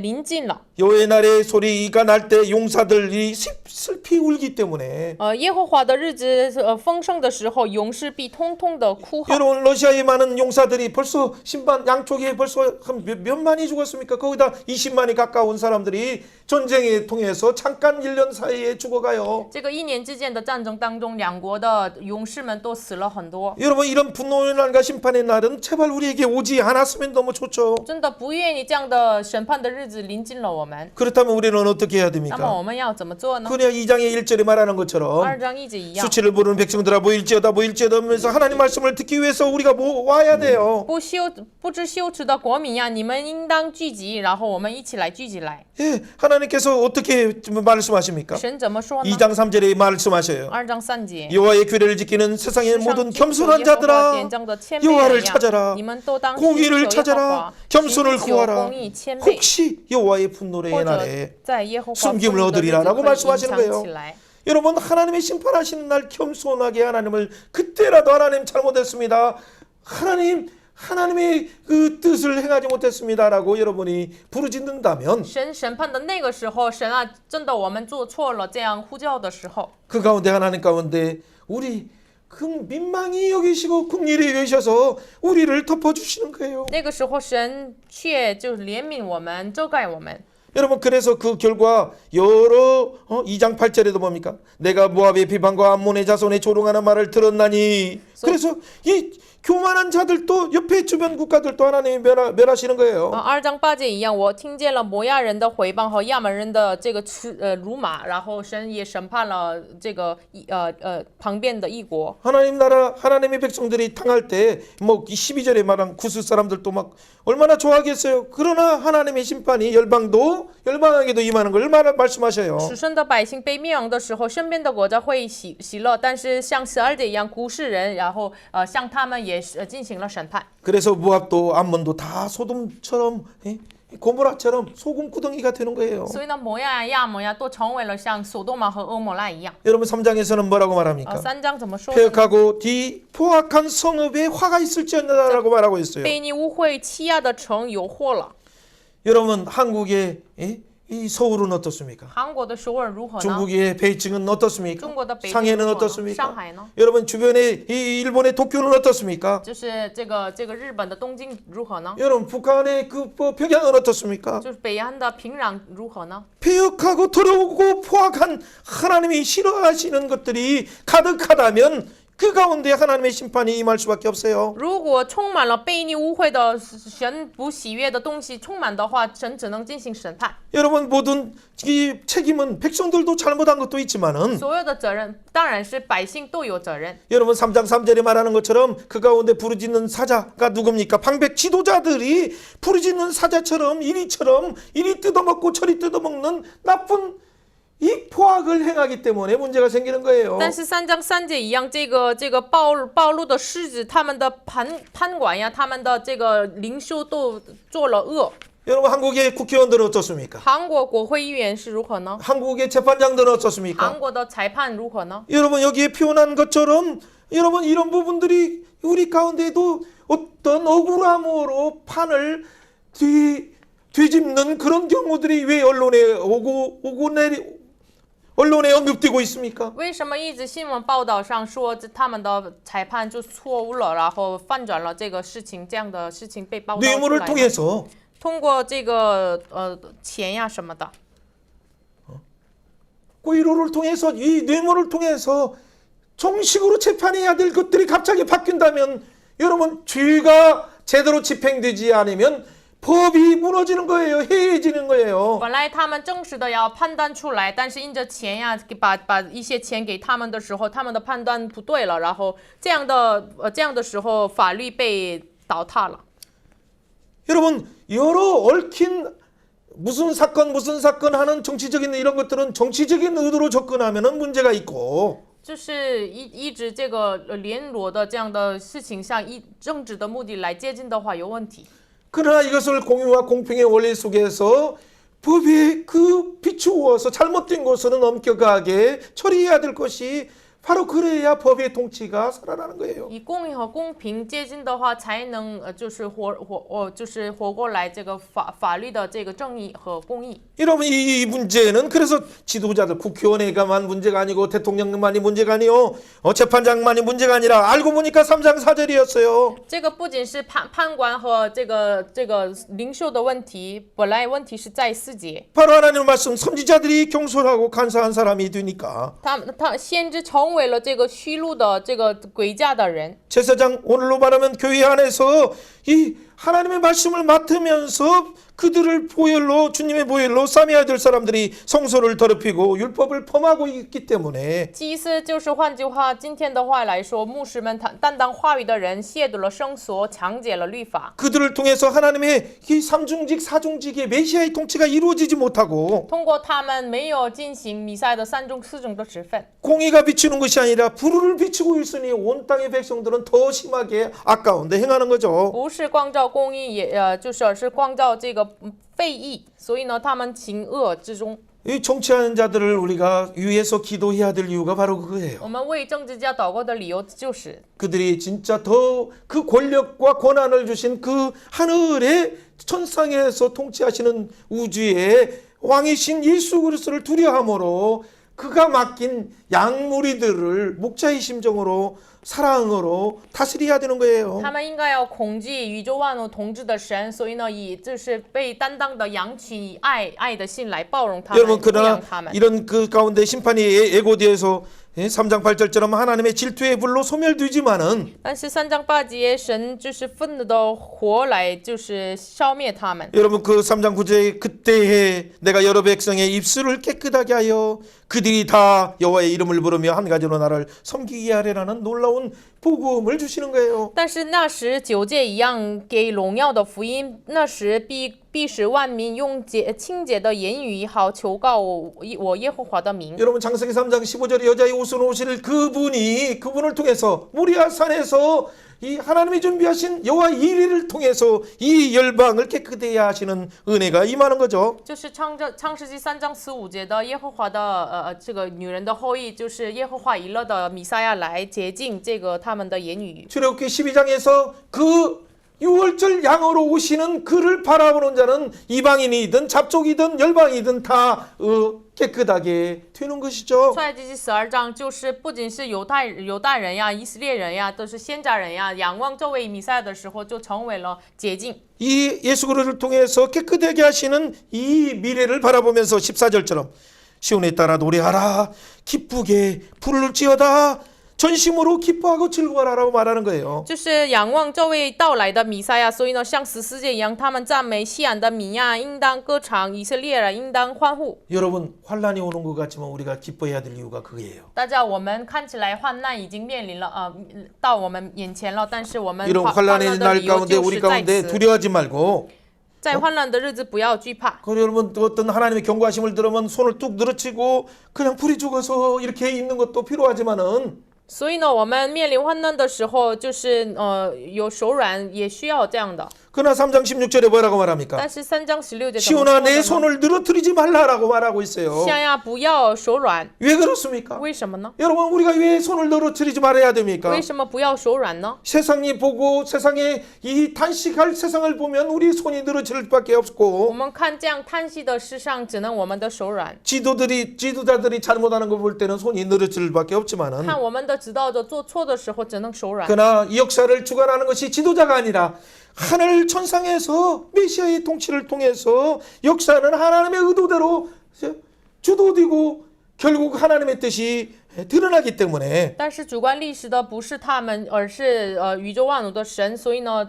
临近了。 여호와의 날의 소리가 날 때 용사들이 슬피 울기 때문에 耶和华的日子丰盛的时候，勇士必通通的哭号。 여러분 러시아의 많은 용사들이 벌써 신반 양쪽에 벌써 몇만이 죽었습니까? 거기다 20만이 가까운 사람들이 전쟁에 통해서 잠깐 1년 사이에 죽어가요. 这个1年之间的战争当中，两国的勇士们都死了很多。 여러분 이런 분노의 날과 심판의 날은 제발 우리에게 오지 않았으면 너무 좋죠. 真的不愿意这样的审判的日子临近了我们。 그렇다면 우리는 어떻게 해야 那么 됩니까? 我们要怎么做呢？ 그냥 2장의 1절에 말하는 것처럼 2章1节一样， 수치를 부르는 백성들아 모일지어다 하면서 하나님 말씀을 듣기 위해서 우리가 와야 돼요. 不知羞耻的国民呀，你们应当聚集，然后我们一起来聚集来。 예, 하나님께서 어떻게 말씀하십니까? 神怎么说呢？ 2장 3절에 말씀하셔요. 2章3节。 여호와의 규례를 지키는 세상의 모든 겸손한 耶和华 자들아 典章的谦卑 여호와를 人呀， 찾아라 你们都当 공의를 寻求耶和 찾아라 华， 겸손을 寻求 구하라 公义谦卑， 혹시 여호와의 분노의 或者 날에 在耶和华 숨김을 愤怒的日子 얻으리라라고 可以隐 말씀하시는 藏 거예요. 起来。 여러분 하나님의 심판하시는 날 겸손하게 하나님을 그때라도 하나님 잘못했습니다. 하나님의 그 뜻을 행하지 못했습니다라고 여러분이 부르짖는다면 神审判的那个时候，神啊，真的我们做错了，这样呼叫的时候， 그 가운데 하나님 가운데 우리 그 민망히 여기시고 긍휼히 여기셔서 우리를 덮어주시는 거예요. 那个时候神却就怜悯我们，遮盖我们。 여러분 그래서 그 결과 여러 2장 8절에도 뭡니까? 내가 모압의 비방과 암몬의 자손의 조롱하는 말을 들었나니 그래서 이 교만한 자들도 옆에 주변 국가들도 하나님이 멸하시는 거예요. 2章8节一样，我听见了摩亚人的毁谤和亚门人的这个辱骂，然后神也审判了这个旁边的异国。 하나님 나라 하나님의 백성들이 당할 때 뭐 12절에 말한 구스 사람들도 막 얼마나 좋아하겠어요. 그러나 하나님의 심판이 열방에게도 임하는 걸 말씀하셔요. 属神的百姓被灭亡的时候，身边的国家会喜乐，但是像12节一样，古世人，然后向他们也进行了审判。 그래서 모압도 암몬도 다 소돔처럼 고모라처럼 소금 구덩이가 되는 거예요. 所以呢，摩亚亚摩亚都成为了像索多玛和俄摩拉一样。 여러분 3장에서는 뭐라고 말합니까? 三章怎么说呢？ 폐역하고 뒤 포악한 성읍에 화가 있을지어다라고 말하고 있어요. 被你污秽欺压的城有祸了。 여러분 한국의 이 서울은 어떻습니까? 韩国的首尔如何呢？ 중국의 베이징은 어떻습니까? 中国的北京 상해는 如何呢？ 어떻습니까? 上海呢？ 여러분 주변에 이 일본의 도쿄는 어떻습니까? 就是这个日本的东京如何呢？ 여러분 북한의 그 평양은 어떻습니까? 就是北韩的平壤如何呢？ 폐역하고 더러우고 포악한 하나님이 싫어하시는 것들이 가득하다면 그 가운데 하나님의 심판이 임할 수밖에 없어요. 如果充满了被你污秽的神不喜悦的东西充满的话，神只能进行审判。 여러분 모든 이 책임은 백성들도 잘못한 것도 있지만은 所有的责任当然是百姓都有责任。 여러분 3장 3절에 말하는 것처럼 그 가운데 부르짖는 사자가 누굽니까? 방백 지도자들이 부르짖는 사자처럼 이리 뜯어먹고 저리 뜯어먹는 나쁜 이 포악을 행하기 때문에 문제가 생기는 거예요. 但是三章三节一样，这个暴露的狮子，他们的潘管呀，他们的这个领袖都做了恶。 여러분 한국의 국회의원들은 어떻습니까? 韩国国会议员是如何呢？ 한국의 재판장들은 어떻습니까? 韩国的裁判如何呢？ 여러분 여기에 표현한 것처럼 여러분 이런 부분들이 우리 가운데도 어떤 억울함으로 판을 뒤집는 그런 경우들이 왜 언론에 언론에 언급되고 있습니까? 为什么一直新闻报道上说他们的裁判就错误了，然后翻转了这个事情，这样的事情被报道出 뇌물을 来呢？ 통해서 通过这个钱呀什么的， 고의로를 통해서 이 뇌물을 통해서 정식으로 재판해야 될 것들이 갑자기 바뀐다면 여러분 죄가 제대로 집행되지 않으면 법이 무너지는 거예요. 해이해지는 거예요. 本来他们正式的要判断出来，但是因着钱呀，把一些钱给他们的时候，他们的判断不对了，然后这样的时候，法律被倒塌了。 여러분 여러 얽힌 무슨 사건 하는 정치적인 이런 것들은 정치적인 의도로 접근하면은 문제가 있고 就是一直这个联络的这样的事情上，政治的目的来接近的话有问题。 그러나 이것을 공유와 공평의 원리 속에서 법에 그 비추어서 잘못된 것은 엄격하게 처리해야 될 것이 바로 그래야 법의 통치가 살아나는 거예요. 以公义和公平接近的话，才能就是活过来这个法律的这个正义和公义。 여러분 이 문제는 그래서 지도자들 국회의원에게만 문제가 아니고 대통령만이 문제가 아니요 재판장만이 문제가 아니라 알고 보니까 3장 4절이었어요. 这个不仅是判官和这个领袖的问题，本来问题是在4节。 바로 하나님의 말씀 선지자들이 경솔하고 간사한 사람이 되니까 他先知成为了这个虚路的这个诡诈的人。 제사장 오늘로 말하면 교회 안에서 이 하나님의 말씀을 맡으면서 그들을 보혈로 주님의 보혈로 싸매야 될 사람들이 성소를 더럽히고 율법을 범하고 있기 때문에 祭司就是换句话，今天的话来说，牧师们担当话语的人亵渎了圣所，强解了律法。 그들을 통해서 하나님의 이 삼중직 사중직의 메시아의 통치가 이루어지지 못하고 通过他们没有进行弥赛的3种4种的职分， 공의가 비추는 것이 아니라 불을 비추고 있으니 온 땅의 백성들은 더 심하게 아까운데 행하는 거죠. 不是光照公义，也是光照这个废义，所以呢，他们行恶之中。 이 정치하는 자들을 우리가 위해서 기도해야 될 이유가 바로 그거예요. 我们为政治家祷告的理由就是， 그들이 진짜 더 그 권력과 권한을 주신 그 하늘의 천상에서 통치하시는 우주의 왕이신 예수 그리스도를 두려함으로 그가 맡긴 양무리들을 목자의 심정으로 사랑으로 다스려야 되는 거예요. 他们应该要恐惧宇宙万物统治的神，所以呢，以就是被担当的羊群，以爱的心来包容他们， 여러분 抚 그러나 养他们。 이런 그 가운데 심판이 예고되어서 3장 8절처럼 하나님의 질투의 불로 소멸되지만은 但是3章8节，神就是愤怒的火来，就是消灭他们。 여러분 그 3장 9절에 그때에 내가 여러 백성의 입술을 깨끗하게 하여 그들이 다 여호와의 이름을 부르며 한 가지로 나를 섬기게 하리라는 놀라운 복음을 주시는 거예요. 但是那时9诫一样给荣耀的福音，那时必必使万民用清洁的言语好求告我耶和华的名。 여러분 창세기 3장 15절에 여자의 옷을 오실 그분을 통해서 모리아 산에서 이 하나님이 준비하신 여호와 이리를 통해서 이 열방을 깨끗하게 하시는 은혜가 임하는 거죠. 就是创世纪3章15节的耶和华的这个女人的后裔，就是耶和华以勒的弥赛亚来洁净这个他们的言语。 출애굽기 12장에서 그 6월절 양으로 오시는 그를 바라보는 자는 이방인이든 잡족이든 열방이든 다 깨끗하게 되는 것이죠. 出埃及记12章就是不仅是犹太人呀、以色列人呀，都是先家人呀，仰望这位弥赛亚的时候，就成为了洁净。 이 예수 그리스도를 통해서 깨끗하게 하시는 이 미래를 바라보면서 14절처럼 시온에 따라 노래하라 기쁘게 부를 지어다 전심으로 기뻐하고 즐거워하라고 말하는 거예요. 就是仰望这位到来的弥赛亚，所以呢，像14节一样，他们赞美西安的米亚，应当歌唱；以色列人应当欢呼。 여러분 환란이 오는 것 같지만 우리가 기뻐해야 될 이유가 그거예요. 大家，我们看起来患难已经面临了到我们眼前了，但是我们 이런 患 환란의 难的 날 理由 가운데 就 우리 是在 가운데 此， 두려워하지 말고 在患难的日子不要惧怕。 그리고 여러분 또 어떤 하나님의 경고하심을 들으면 손을 뚝 늘어치고 그냥 불이 죽어서 이렇게 있는 것도 필요하지만은 所以呢，我们面临患难的时候，就是有手软，也需要这样的。 그러나 3장 16절에 뭐라고 말합니까? 但是3章16节怎么 시온아 说 내 的呢？ 손을 늘어뜨리지 말라라고 말하고 있어요. 像呀，不要手软， 왜 그렇습니까? 为什么呢？ 여러분 우리가 왜 손을 늘어뜨리지 말아야 됩니까? 为什么不要手软呢？ 세상이 보고 세상에 이 단식할 세상을 보면 우리 손이 늘어질 수밖에 我 없고 们看这样叹息的世上，只能我们的手软。 지도자들이 잘못하는 거 볼 때는 손이 늘어질 수밖에 없지만은 看我们的指导者做错的时候，只能手软。 그러나 이 역사를 주관하는 것이 지도자가 아니라 하늘 천상에서 메시아의 통치를 통해서 역사는 하나님의 의도대로 주도되고 결국 하나님의 뜻이 드러나기 때문에 但是主观历史的不是他们，而是宇宙万物的神，所以呢，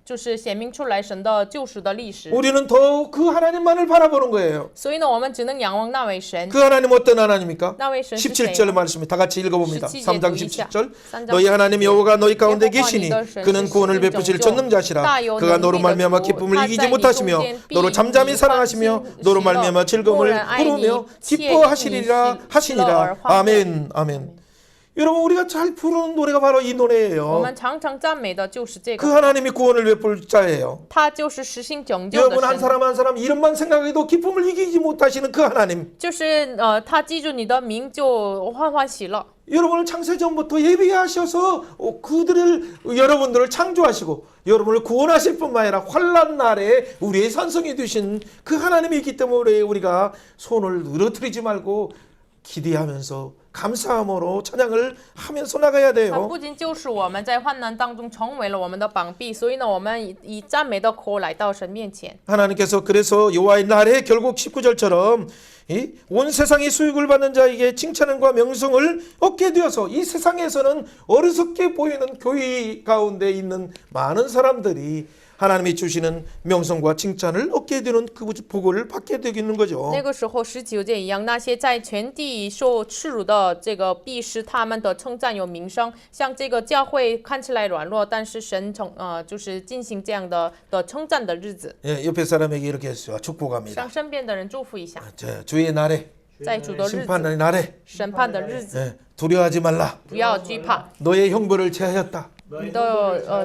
就是显明出来神的救赎的历史。 우리는 더 그 하나님만을 바라보는 거예요. 所以呢，我们只能仰望那位神。 그 하나님 어떤 하나님입니까? 那位神是谁 17절 呢？ 말씀이 다 같이 읽어봅니다. 17절 3장 读一下. 17절 3장 너희 하나님 17절. 여호와가 너희 가운데 여호와 계시니 너희神 그는 是 구원을 施 베푸실 拯救 전능자시라 大有 그가 能 너로 力的 말미암아 主 기쁨을 他 이기지 在你中 못하시며 间必 너로 与 잠잠히 你 사랑하시며 欢欣 너로 喜乐 말미암아 默 즐거움을 然爱你 부르며 切因你 기뻐하시리라 喜乐而 하시니라 欢呼 아멘 아멘. 여러분 우리가 잘 부르는 노래가 바로 이 我 노래예요. 们常常赞美的就是这 그 个， 하나님이 구원을 베풀 자예요. 他就是实行拯救的 여러분 한 神， 사람 한 사람 이름만 생각해도 기쁨을 이기지 못하시는 그 하나님. 就是他记住你的名就欢欢喜乐。 여러분을 창세전부터 예비하셔서 여러분들을 창조하시고 여러분을 구원하실 뿐만 아니라 환난 날에 우리의 산성이 되신 그 하나님이 있기 때문에 우리가 손을 늘어뜨리지 말고 기대하면서 감사함으로 찬양을 하면서 나가야 他 돼요. 不仅救赎我们，在患难当中成为了我们的膀臂，所以呢，我们以赞美的口来到神面前。 하나님께서 그래서 여호와의 날에 결국 19절처럼 온 세상이 수익을 받는 자에게 칭찬과 명성을 얻게 되어서 이 세상에서는 어리석게 보이는 교회 가운데 있는 많은 사람들이 하나님이 주시는 명성과 칭찬을 얻게 되는 그 복을 받게 되는 거죠. 那个时候19节一样，那些在全地受耻辱的这个必使他们的称赞有名声。像这个教会看起来软弱，但是神就是进行这样的称赞的日子。 예, 옆에 사람에게 이렇게 했어요. 축복합니다. 向身边的人祝福一下， 주의 날에 在主的日子、 심판의 날에 审判的日子， 두려워하지 말라. 不要惧怕。 너의 형벌을 제하였다. 你的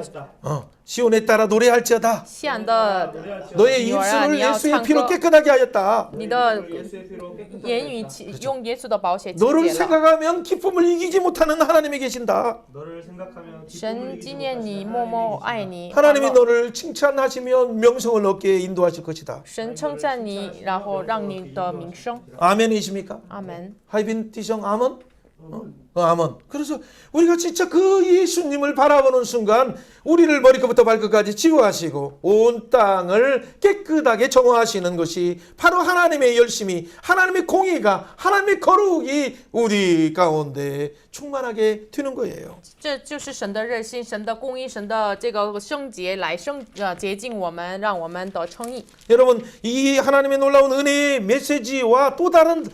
시온에 따라 노래할지어다. 西安的 너의 입술을 예수의 피로 깨끗하게 하였다. 你的言语用耶稣的宝血清 너를 洁了。 생각하면 기쁨을 이기지 못하는 하나님이 계신다. 너를 생각하면 神纪念你，默默爱你。 하나님이 너를 칭찬하시며 명성을 얻게 인도하실 것이다. 神称赞你，然后让你的名声。 아멘이십니까? 阿门。 하이빈 티성 아멘? 아멘. 그래서 우리가 진짜 그 예수님을 바라보는 순간 우리를 머리끝부터 발끝까지 치유하시고 온 땅을 깨끗하게 정화하시는 것이 바로 하나님의 열심이, 하나님의 공의가, 하나님의 거룩이 우리 가운데 충만하게 되는 거예요. 这就是神的热心，神的公义，神的这个圣洁来洁净我们，让我们得称义。 여러분 이 하나님의 놀라운 은혜의 메시지와 또 다른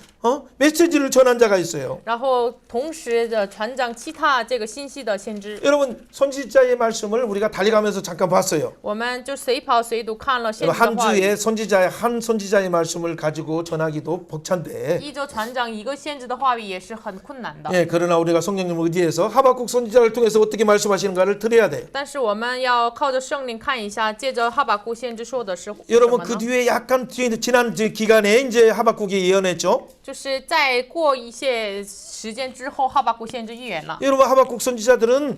메시지를 전한 자가 있어요. 然后同时时传讲其他这个信息的先知。 여러분 선지자의 말씀을 우리가 달려가면서 잠깐 봤어요. 我们就随跑随读看了先知的 한 话语。 주에 한 선지자의 말씀을 가지고 전하기도 벅찬데 一周传讲一个先知的话语也是很困难的。 예, 그러나 우리가 성령님 의지해서 하박국 선지자를 통해서 어떻게 말씀하시는가를 들어야 돼. 但是我们要靠着圣灵看一下，借着哈巴谷先知说的是什么 여러분 그 呢？ 뒤에 약간 지난 기간에 이제 하박국이 예언했죠. 就是在过一些时间之后，哈巴谷先知预言了。 여러분 하박국 선지자들은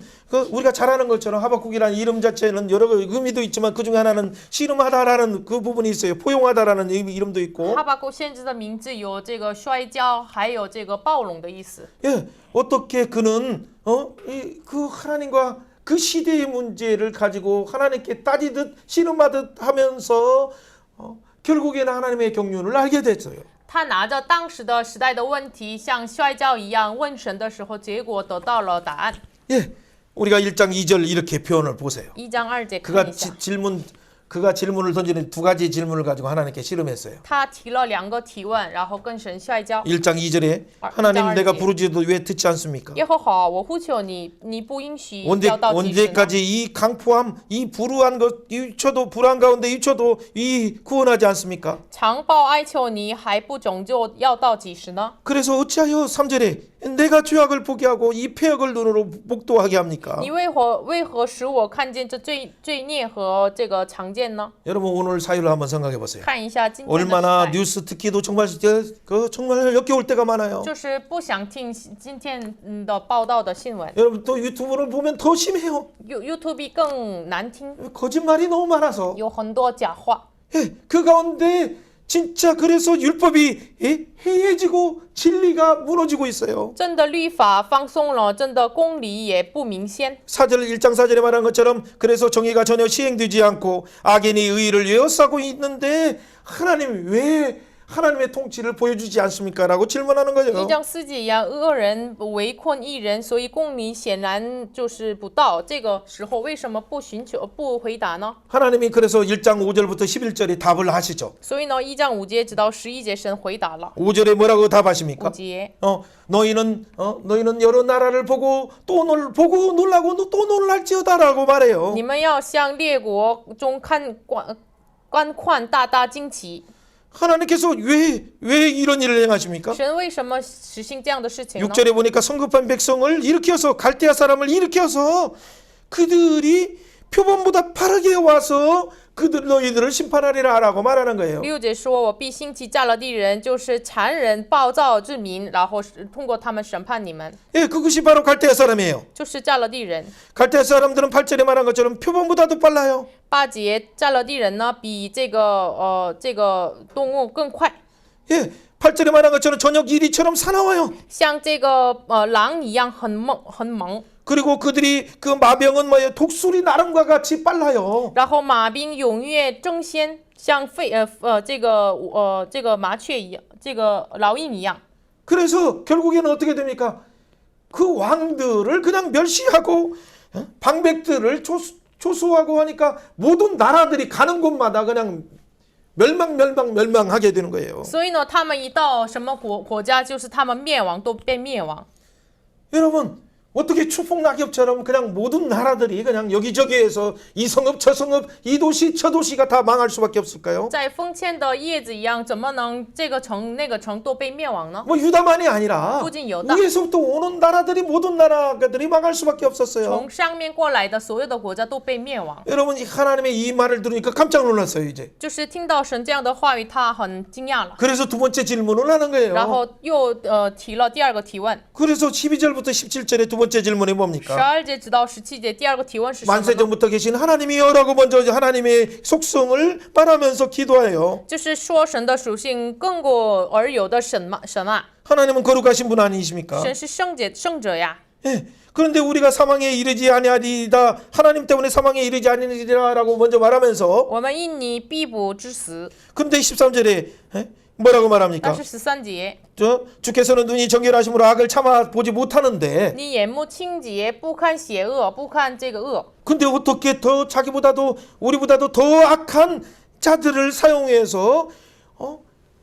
우리가 잘 아는 것처럼 하박국이라는 이름 자체는 여러 의미도 있지만 그 중에 하나는 씨름하다라는 그 부분이 있어요. 포용하다라는 이름도 있고. 哈巴谷先知的名字有这个摔跤，还有这个暴龙的意思。 예, 어떻게 그는 그 하나님과 그 시대의 문제를 가지고 하나님께 따지듯 씨름하듯 하면서 결국에는 하나님의 경륜을 알게 됐어요. 他拿着当时的时代的问题，像摔跤一样问神的时候，结果得到了答案。 예, 우리가 1장 2절 이렇게 표현을 보세요. 1章2节看 그가 一下， 그가 질문을 던지는 두 가지 질문을 가지고 하나님께 씨름했어요. 他提了2个提问，然后跟神摔跤。 1장 2절에 하나님 내가 부르지도 왜 듣지 않습니까? 耶和华，我呼求你，你不允许要到几时呢？ 언제까지 이 강포함, 이 불우한 것, 유초도 불안 가운데 유초도 이 구원하지 않습니까? 长报哀求你，还不拯救，要到几时呢？ 그래서 어찌하여 3절에 내가 죄악을 보게 하고 이 패역을 눈으로 목도하게 합니까? 你为何使我看见这罪孽和这个常见呢？ 여러분 오늘 사유를 한번 생각해 보세요. 看一下今天的 얼마나 时代， 뉴스 듣기도 정말 정말 역겨울 때가 많아요. 就是不想听今天的报道的新闻。 여러분 또 유튜브를 보면 더 심해요. YouTube 更难听， 거짓말이 너무 많아서. 有很多假话。 예, 그 가운데 진짜 그래서 율법이 해이해지고 진리가 무너지고 있어요. 真的律法放松了，真的公理也不明显。 4절 1장 4절에 말한 것처럼 그래서 정의가 전혀 시행되지 않고 악인이 의의를 에워싸고 있는데 하나님 왜 하나님의 통치를 보여주지 않습니까? 라고 질문하는 一 거예요. 章4节一样，恶人围困一人，所以公理显然就是不到。这个时候为什么不寻求不回答呢？ 하나님이 그래서 1장 5절부터 11절에 답을 하시죠. 所以呢，1章5节直到11节，神回答了。 5절에 뭐라고 5 답하십니까? 节， 너희는 여러 나라를 보고 또 보고 놀라고 또 놀랄지어다라고 말해요. 你们要向列国中观看，大大惊奇。 하나님께서 왜 이런 일을 행하십니까? 神为什么实行这样的事情呢？ 6절에 보니까 성급한 백성을 일으켜서 갈대아 사람을 일으켜서 그들이 표범보다 빠르게 와서 너희들을 심판하리라라고 말하는 거예요. 6节说：“我必兴起加勒地人，就是残忍暴躁之民，然后通过他们审判你们。 예, 그것이 바로 갈대아 사람이에요. 就是加勒地人。 갈대아 사람들은 8절에 말한 것처럼 표범보다도 빨라요. 8节，加勒地人呢，比这个动物更快， 예, 8절에 말한 것처럼 저녁 이리처럼 사나워요. 像这个狼一样很猛。 그리고 그들이 그 마병은 뭐예요? 독수리 나름과 같이 빨라요. 然后马兵踊跃争先，像这个麻雀一样，这个老鹰一样。 그래서 결국에는 어떻게 됩니까? 그 왕들을 그냥 멸시하고 방백들을 초수하고 하니까 모든 나라들이 가는 곳마다 그냥 멸망하게 되는 거예요. 所以呢，他们一到什么国家，就是他们灭亡，都被灭亡。 여러분 어떻게 추풍 낙엽처럼 그냥 모든 나라들이 그냥 여기저기에서 이 성읍 저 성읍 이 도시 저 도시가 다 망할 수밖에 없을까요? 在风牵的叶子一样，怎么能这个城那个城都被灭亡呢？ 뭐 유다만이 아니라 不仅犹大， 위에서부터 오는 나라들이 모든 나라들이 망할 수밖에 없었어요. 从上面过来的所有的国家都被灭亡。 여러분 하나님의 이 말을 들으니까 깜짝 놀랐어요 이제. 就是听到神这样的话语，他很惊讶了， 그래서 두 번째 질문을 하는 然 거예요. 后又提了第2个提问。 그래서 12절부터 17절의 두 번째 질문이 뭡니까? 12节直到17节，第2个提问是什么呢？ 만세전부터 계신 하나님이여라고 먼저 하나님의 속성을 말하면서 기도해요. 就是说神的属性亘古而有的神啊， 하나님은 거룩하신 분 아니십니까? 神是圣者呀。 예. 그런데 우리가 사망에 이르지 아니하리다 하나님 때문에 사망에 이르지 아니하리라라고 먼저 말하면서 我们因你必不致死。 근데 13절에 뭐라고 但 말합니까? 是13节， 주께서는 눈이 정결하심으로 악을 참아 보지 못하는데 你眼目清洁，不看邪恶，不看这个恶。 근데 어떻게 더 자기보다도 우리보다도 더 악한 자들을 사용해서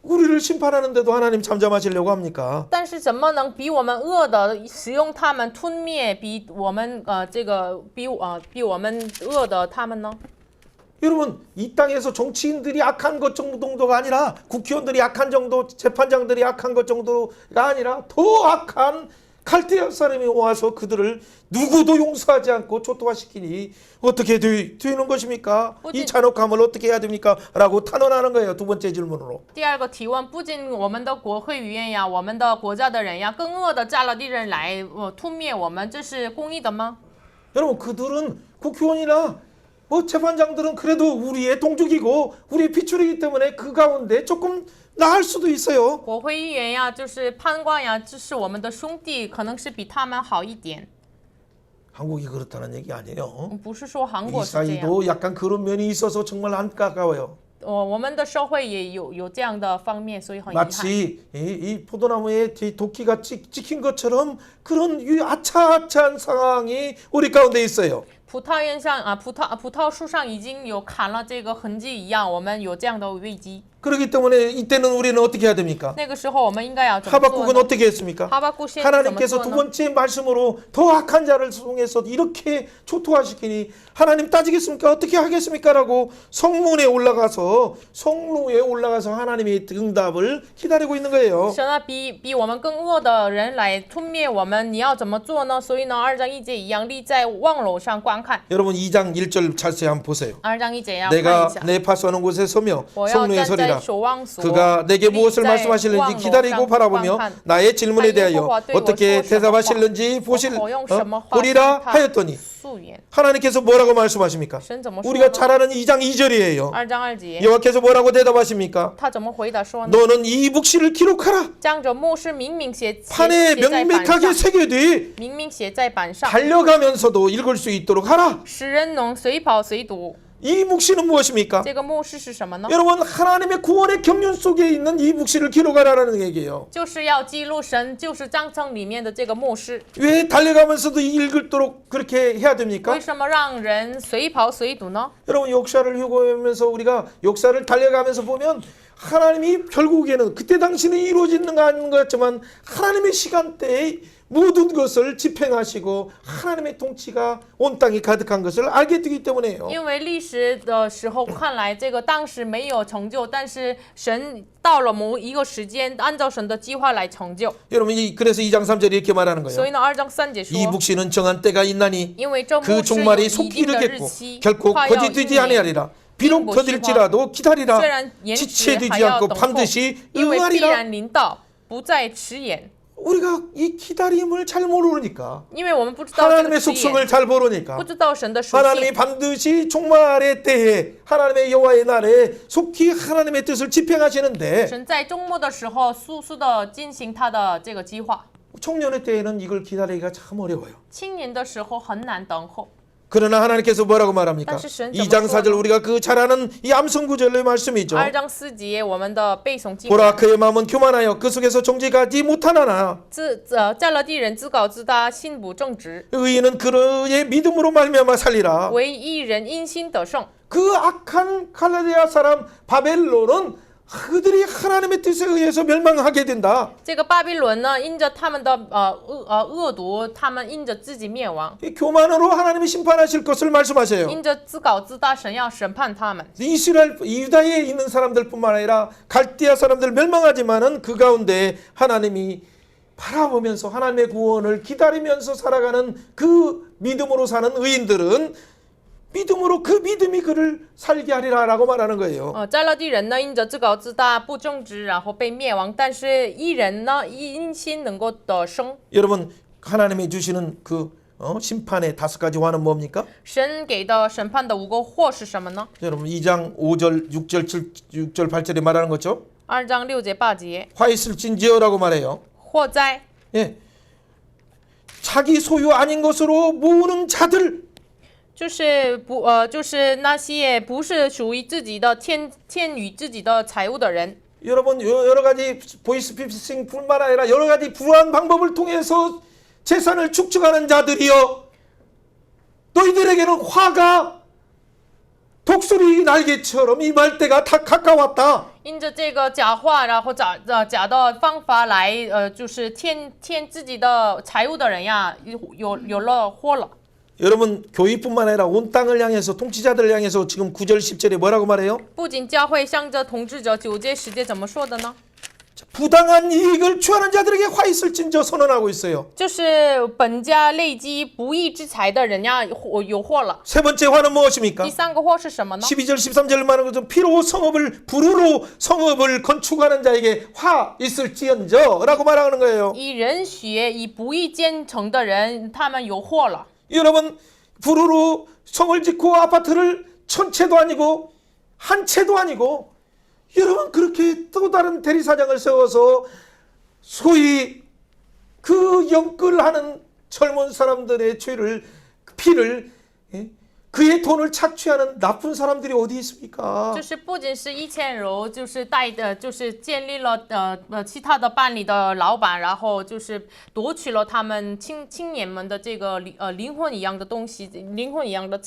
우리를 심판하는데도 하나님 잠잠하시려고 합니까? 但是怎么能比我们恶的使用他们吞灭，比我们比我们恶的他们呢？ 여러분 이 땅에서 정치인들이 악한 것 정도가 아니라 국회의원들이 악한 정도, 재판장들이 악한 것 정도가 아니라 더 악한 갈대아 사람이 와서 그들을 누구도 용서하지 않고 초토화시키니 어떻게 되는 것입니까? 이 잔혹함을 어떻게 해야 됩니까? 라고 탄원하는 거예요. 두 번째 질문으로. 第二个提问，不仅我们的国会议员呀，我们的国家的人呀，更恶的加勒底人来吞灭我们，这是公义的吗？ 여러분 그들은 국회의원이나 재판장들은 그래도 우리의 동족이고 우리의 핏줄이기 때문에 그 가운데 조금 나을 수도 있어요. 国会议员呀，就是判官呀，这是我们的兄弟，可能是比他们好一点。 한국이 그렇다는 얘기 아니에요. 不是说韩 이 国是这样， 사이도 약간 그런 면이 있어서 정말 안타까워요. 我们的社会也有这样的方面，所以很遗憾。 마치 이 포도나무에 도끼가 찍힌 것처럼 그런 아차아차한 상황이 우리 가운데 있어요. 葡萄园上啊，葡萄树上已经有砍了这个痕迹一样，我们有这样的危机。 그렇기 때문에 이때는 우리는 어떻게 해야 됩니까? 那个时候我们应该要怎么做 하박국은 呢？ 어떻게 했습니까? 哈巴谷先怎么 하나님께서 做 두 呢？ 번째 말씀으로 더 악한 자를 통해서 이렇게 초토화시키니 하나님 따지겠습니까? 어떻게 하겠습니까? 라고 성문에 올라가서 하나님의 응답을 기다리고 있는 거예요. 神啊，比我们更恶的人来吞灭我们，你要怎么做呢？所以呢，2章1节一样立在望楼上观看。 여러분 2장 1절 자세히 한번 보세요. 2章1节要看 내가 一下。 내 파수하는 곳에 서며 我要 성루에 站在 서리라. 守望所， 그가 내게 무엇을 立在 말씀하실는지 望楼 기다리고 上 바라보며 观看。 나의 질문에 대하여 여호와对我 어떻게 说什么话， 대답하실는지 我可用什么话 보리라 向他 하였더니 溯源。 하나님께서 뭐라고 말씀하십니까? 神怎么说 우리가 呢？ 잘 아는 2장 2절이에요. 2章2节， 여호와께서 뭐라고 대답하십니까? 他怎么回答说呢？ 너는 이 묵시를 기록하라. 将这末世明明写 판에 在板 명백하게 上， 새겨뒤 明明写在板上， 달려가면서도 읽을 수 있도록 하라. 使人能随跑随读。 이 묵시는 무엇입니까? 这个末世是什么呢？ 여러분 하나님의 구원의 경륜 속에 있는 이 묵시를 기록하라는 얘기예요. 就是要记录神就是章程里面的这个末世。 왜 달려가면서도 읽도록 그렇게 해야 됩니까? 为什么让人随跑随读呢？ 여러분 역사를 휴고하면서 우리가 역사를 달려가면서 보면 하나님이 결국에는 그때 당시는 이루어지는 거 아닌 것 같지만 하나님의 시간대에 모든 것을 집행하시고 하나님의 통치가 온 땅에 가득한 것을 알게 되기 때문에요. 因为历史的时候看来，这个当时没有成就，但是神到了某一个时间，按照神的计划来成就。 여러분 그래서 2장 3절이 이렇게 말하는 所以 거예요. 呢，2章3节 이 说， 묵시는 정한 때가 있나니 因为这 그 末世有 종말이 一 속히 定的日 이르겠고 期， 결코 快要 거짓되지 应验。 아니하리라. 비록 뭐 더딜지라도 기다리라. 虽然延迟 지체되지 还要 않고 等候， 반드시 因为必 응하리라. 然临到，不再迟延。 우리가 이 기다림을 잘 모르니까 因为我们不知道这个 하나님의 迟延， 속성을 잘 모르니까 不知道神的属 하나님이 性。 반드시 종말의 때에 하나님의 여호와의 날에 속히 하나님의 뜻을 집행하시는데 神在周末的时候速速的进行他的这个计划。 청년의 때에는 이걸 기다리기가 참 어려워요. 青年的时候很难等候。 그러나 하나님께서 뭐라고 말합니까? 但是神 2장 4절 우리가 그 잘 아는 이 암송 구절의 말씀이죠. 2章4节我们的背诵经 보라 文， 그의 마음은 교만하여 그 속에서 정직하지 못하나나 加勒地人自高自大，心不正直， 의인은 그의 믿음으로 말미암아 살리라. 唯一人因心得胜。 그 악한 칼라디아 사람 바벨론은 그들이 하나님의 뜻에 의해서 멸망하게 된다. 这个巴比伦呢，因着他们的恶毒，他们因着自己灭亡， 이 교만으로 하나님이 심판하실 것을 말씀하세요. 因着自高自大，神要审判他们。 이스라엘 유다에 있는 사람들뿐만 아니라 갈대아 사람들 멸망하지만은 그 가운데 하나님이 바라보면서 하나님의 구원을 기다리면서 살아가는 그 믿음으로 사는 의인들은 믿음으로 그 믿음이 그를 살게 하리라라고 말하는 거예요. 加勒地人呢，因着自高自大、不正直，然后被灭亡；但是义人呢，因心能够得生。 여러분 하나님이 주시는 그 심판의 5가지 화는 뭡니까? 神给的审判的5个祸是什么呢？ 여러분 2장 5절 6절 8절에 말하는 거죠. 2章6节8节， 화 있을진지어라고 말해요. 祸灾 예. 자기 소유 아닌 것으로 모으는 자들 就是那些不是属于自己的欠予自己的财物的人。 여러분 여러 가지 보이스피싱뿐만 아니라 여러 가지 불안 방법을 통해서 재산을 축적하는 자들이여 너희들에게는 화가 독수리 날개처럼 임할 때가 다 가까웠다. 因着这个假话，然后假的方法来，就是骗自己的财物的人呀，有了祸了。 여러분 교회뿐만 아니라 온 땅을 향해서 통치자들을 향해서 지금 9절 10절에 뭐라고 말해요? 不仅教会向着统治者9节10节怎么说的呢？ 부당한 이익을 취하는 자들에게 화 있을진저 선언하고 있어요. 就是本家累积不义之财的人呀，有祸了。 세 번째 화는 무엇입니까? 第三个祸是什么呢？ 12절 13절을 말하는 것처럼 피로 성읍을 불으로 성읍을 건축하는 자에게 화 있을지언저 라고 말하는 거예요. 以人血以不义建成的人，他们有祸了。 여러분 불으로 성을 짓고 아파트를 천 채도 아니고 한 채도 아니고 여러분 그렇게 또 다른 대리사장을 세워서 소위 그 영끌하는 젊은 사람들의 죄를 피를 그의 돈을 착취하는 나쁜 사람들이 어디 있습니까? 就是不仅是1000柔，就是建立了其他的办理的老板，然后就是夺取了他们青年们的这个灵魂一样的东西，灵魂一样的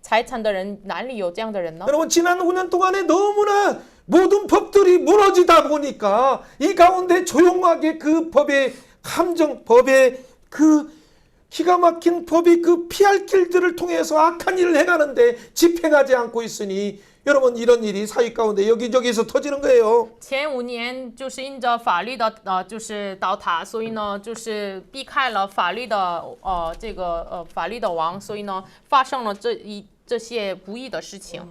财产的人，哪里有这样的人呢？ 여러분 지난 5년 동안에 너무나 모든 법들이 무너지다 보니까 이 가운데 조용하게 그 법의 함정, 법의 그 기가 막힌 법이 그 피할 길들을 통해서 악한 일을 행하는데 집행하지 않고 있으니 여러분 이런 일이 사회 가운데 여기저기서 터지는 거예요. 前5年就是因着法律的就是倒塌，所以呢就是避开了法律的法律的王，所以呢发生了这些不义的事情。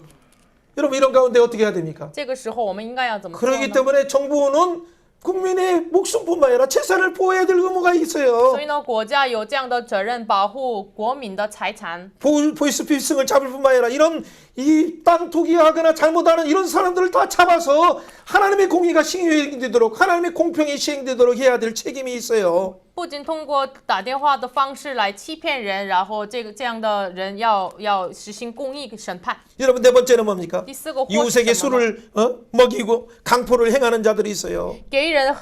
여러분 이런 가운데 어떻게 해야 됩니까? 这个时候我们应该要怎么做呢？ 그렇기 때문에 정부는 국민의 목숨뿐만 아니라 재산을 보호해야 될 의무가 있어요. 所以呢，国家有这样的责任保护国民的财产。 보이스피싱을 잡을 뿐만 아니라 이런 이 땅 투기하거나 잘못하는 이런 사람들을 다 잡아서 하나님의 공의가 시행되도록 하나님의 공평이 시행되도록 해야 될 책임이 있어요. 不仅通过打电话的方式来欺骗人，然后这样的人要实行公义审判。 여러분 네 번째는 뭡니까? 第四个祸是 이웃에게 什么呢？ 술을 먹이고 강포를 행하는 자들이 있어요. 给人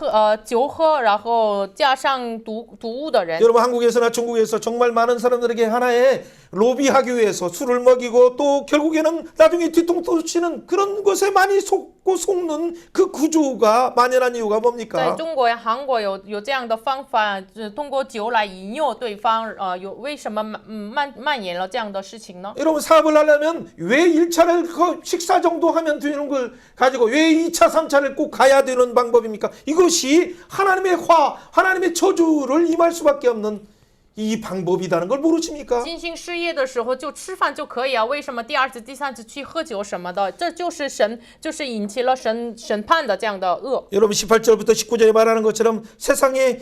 酒喝，然后加上毒物的人。 여러분 한국에서나 중국에서 정말 많은 사람들에게 하나의 로비하기 위해서 술을 먹이고 또 결국에는 나중에 뒤통수 치는 그런 것에 많이 속는 그 구조가 만연한 이유가 在 뭡니까? 中国呀、韩国有这样的方法，通过酒来引诱对方，为什么蔓延了这样的事情呢？ 여러분 사업을 하려면 왜 1차를 식사 정도 하면 되는 걸 가지고 왜 2차, 3차를 꼭 가야 되는 방법입니까? 이것이 하나님의 하나님의 저주를 임할 수밖에 없는 이 방법이라는 걸 모르십니까? 进行事业的时候就吃饭就可以啊，为什么第二次、第三次去喝酒什么的？这就是就是引起了审判的这样的恶。 여러분 18절부터 19절에 말하는 것처럼 세상에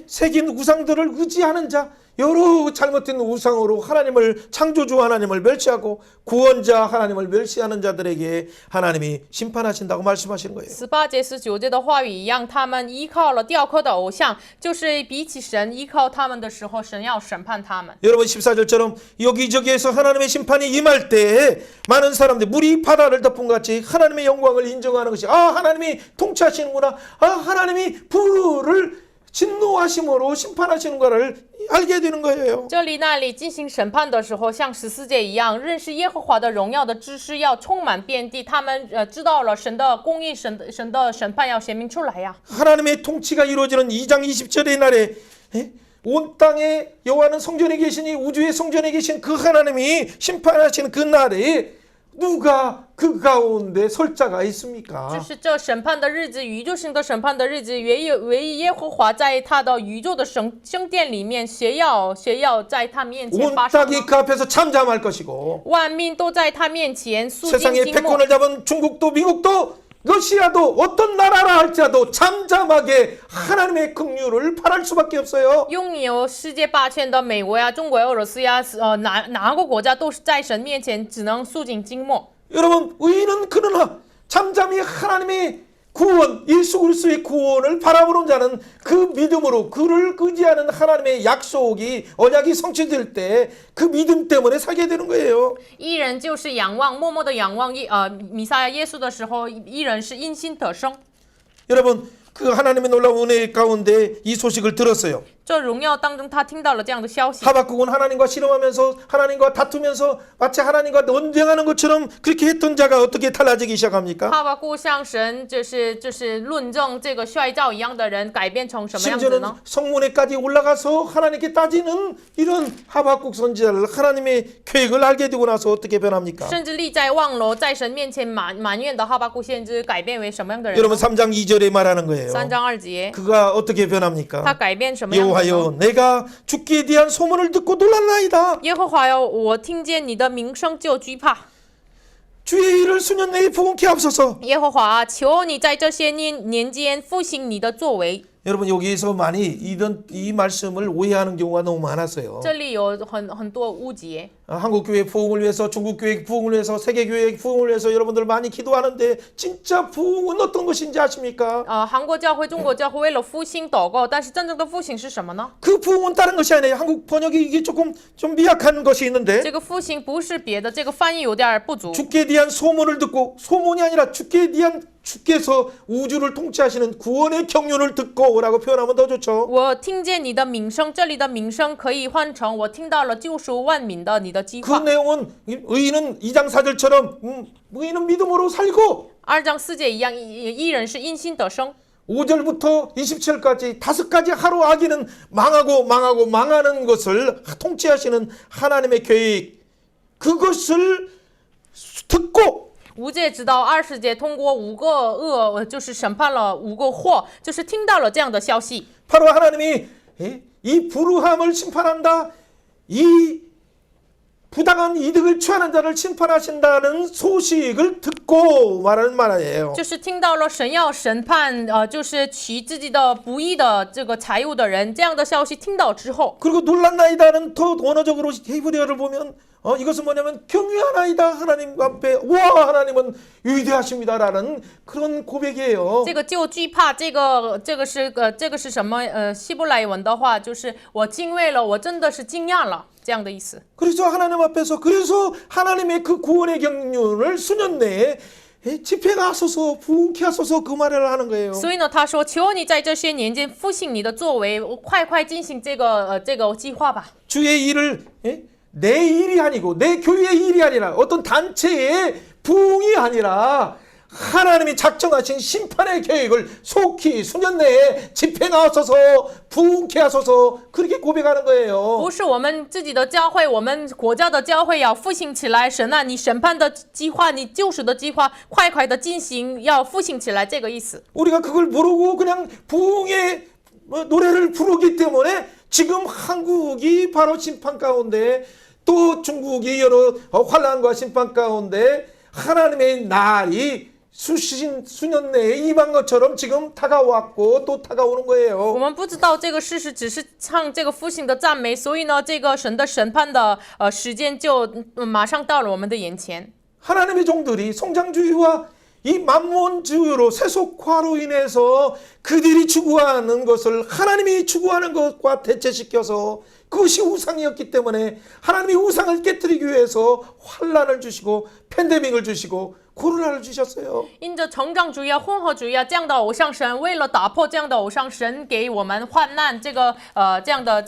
새긴 우상들을 의지하는 자 여러 잘못된 우상으로 하나님을 창조주 하나님을 멸시하고 구원자 하나님을 멸시하는 자들에게 하나님이 심판하신다고 말씀하시는 거예요. 18节、19节的话语一样，他们依靠了雕刻的偶像，就是比起神依靠他们的时候，神要审判他们。 여러분 14절처럼 여기저기에서 하나님의 심판이 임할 때 많은 사람들 물이 바다를 덮은 같이 하나님의 영광을 인정하는 것이 하나님이 통치하시는구나. 하나님이 불을 진노하심으로 심판하시는 것을 알게 되는 거예요. 这里那里进行审判的时候，像14节一样，认识耶和华的荣耀的知识要充满遍地。他们知道了神的公义，神的审判要显明出来呀。 하나님의 통치가 이루어지는 2장 20절의 날에 온 땅에 여호와는 성전에 계시니 우주의 성전에 계신 그 하나님이 심판하시는 그 날에 누가 그 가운데 설 자가 就 있습니까? 是这审判的日子，宇宙性的审判的日子，唯一耶和华在他的宇宙的圣殿里面，谁要在他面前 온 发声 땅이 呢？ 그 앞에서 잠잠할 것이고 万民都在他面前肃静 세상의 静默。 패권을 잡은 중국도 미국도 러시아도 어떤 나라라 할지라도 잠잠하게 하나님의 긍휼을 바랄 수밖에 없어요. 拥有世界霸权的美国呀、中国、俄罗斯呀，哪个国家都是在神面前只能肃静静默。 여러분 의인은 그러나 잠잠히 하나님의 구원 예수 그리스도의 구원을 바라보는 자는 그 믿음으로 그를 의지하는 하나님의 약속이 언약이 성취될 때 그 믿음 때문에 살게 되는 거예요. 义人就是仰望，默默的仰望弥赛亚耶稣的时候，义人是因信得生。 여러분 그 하나님의 놀라운 은혜 가운데 이 소식을 들었어요. 这荣耀当中，他听到了这样的消息。 하박국은 하나님과 씨름하면서 하나님과 다투면서 마치 하나님과 논쟁하는 것처럼 그렇게 했던 자가 어떻게 달라지기 시작합니까? 哈巴谷向神就是论证这个摔跤一样的人，改变成什么样子 심지어는 呢？ 성문에까지 올라가서 하나님께 따지는 이런 하박국 선지자를 하나님의 계획을 알게 되고 나서 어떻게 변합니까? 甚至立在望楼，在神面前埋怨的哈巴谷先知，改变为什么样的人呢？ 여러분 3장 2절에 말하는 거예요. 3章2节， 그가 어떻게 他 변합니까? 改变什么样子呢？ 여호와여 내가 죽기에 대한 소문을 듣고 놀랐나이다. 耶和华哟，我听见你的名声就惧怕。 주의 일을 수년 내에 부응케 하옵소서. 耶和华啊，求你在这些年间复兴你的作为。 여러분 여기에서 많이 이 말씀을 오해하는 경우가 너무 많았어요. 这里有很多误解。 한국교회 부흥을 위해서 중국교회 부흥을 위해서 세계교회 부흥을 위해서 여러분들 많이 기도하는데 진짜 부흥은 어떤 것인지 아십니까? 韩国教会、中国教会为了复兴祷告，但是真正的复兴是什么呢？ 그 부흥은 다른 것이 아니에요. 한국 번역이 이게 조금 좀 미약한 것이 있는데 这个复兴不是别的，这个翻译有点不足。 주께 대한 소문을 듣고 소문이 아니라 주께서 우주를 통치하시는 구원의 경륜을 듣고라고 표현하면 더 좋죠. 我听见你的名声，这里的名声可以换成我听到了救赎万民的你的计 그 划。 내용은 의인은 2장 4절처럼 의인은 믿음으로 살고 2章4节一样，义人是因信得生。 5절부터 27절까지 5가지 하루 아기는 망하는 것을 통치하시는 하나님의 계획 그것을 듣고 5节直到20节，通过5个恶，就是审判了5个祸，就是听到了这样的消息。 바로 하나님이 이 불우함을 심판한다. 이 부당한 이득을 취하는 자를 심판하신다는 소식을 듣고 말하는 말이에요. 就是听到了神要审判，就是取自己的不义的这个财物的人，这样的消息听到之后， 그리고 놀란나이다는 더 원어적으로 히브리어를 보면 이것은 뭐냐면 경외하나이다 하나님 앞에 와 하나님은 위대하십니다라는 그런 고백이에요. 这个就惧怕，这个是什么？希伯来文的话，就是我敬畏了，我真的是惊讶了，这样的意思。 그래서 하나님 앞에서 그래서 하나님의 그 구원의 경륜을 수년 내에 집회가 하소서 부흥케 하소서 그 말을 하는 거예요. 所以呢，他说：“求你在这些年间复兴你的作为，快进行这个计划吧。 주의 일을 내 일이 아니고 내 교회의 일이 아니라 어떤 단체의 부흥이 아니라 하나님이 작정하신 심판의 계획을 속히 수년 내에 집회가 하소서 부흥케 하소서 그렇게 고백하는 거예요. 不是我们自己的教会，我们国家的教会要复兴起来。神啊，你审判的计划，你救赎的计划，快的进行，要复兴起来，这个意思。 우리가 그걸 모르고 그냥 부흥의 노래를 부르기 때문에 지금 한국이 바로 심판 가운데 또 중국이 여러 환난과 심판 가운데 하나님의 날이 수년 내에 임한 것처럼 지금 다가왔고 또 다가오는 我 거예요. 们不知道这个事实，只是唱这个复兴的赞美，所以呢，这个神的审判的时间就马上到了我们的眼前。 하나님의 종들이 성장주의와 이 만몬주의로 세속화로 인해서 그들이 추구하는 것을 하나님이 추구하는 것과 대체시켜서 그것이 우상이었기 때문에 하나님이 우상을 깨뜨리기 위해서 환난을 주시고 팬데믹을 주시고 코로나를 주셨어요. 因着成长主义啊、混合主义啊这样的偶像神，为了打破这样的偶像神，给我们患难这个这样的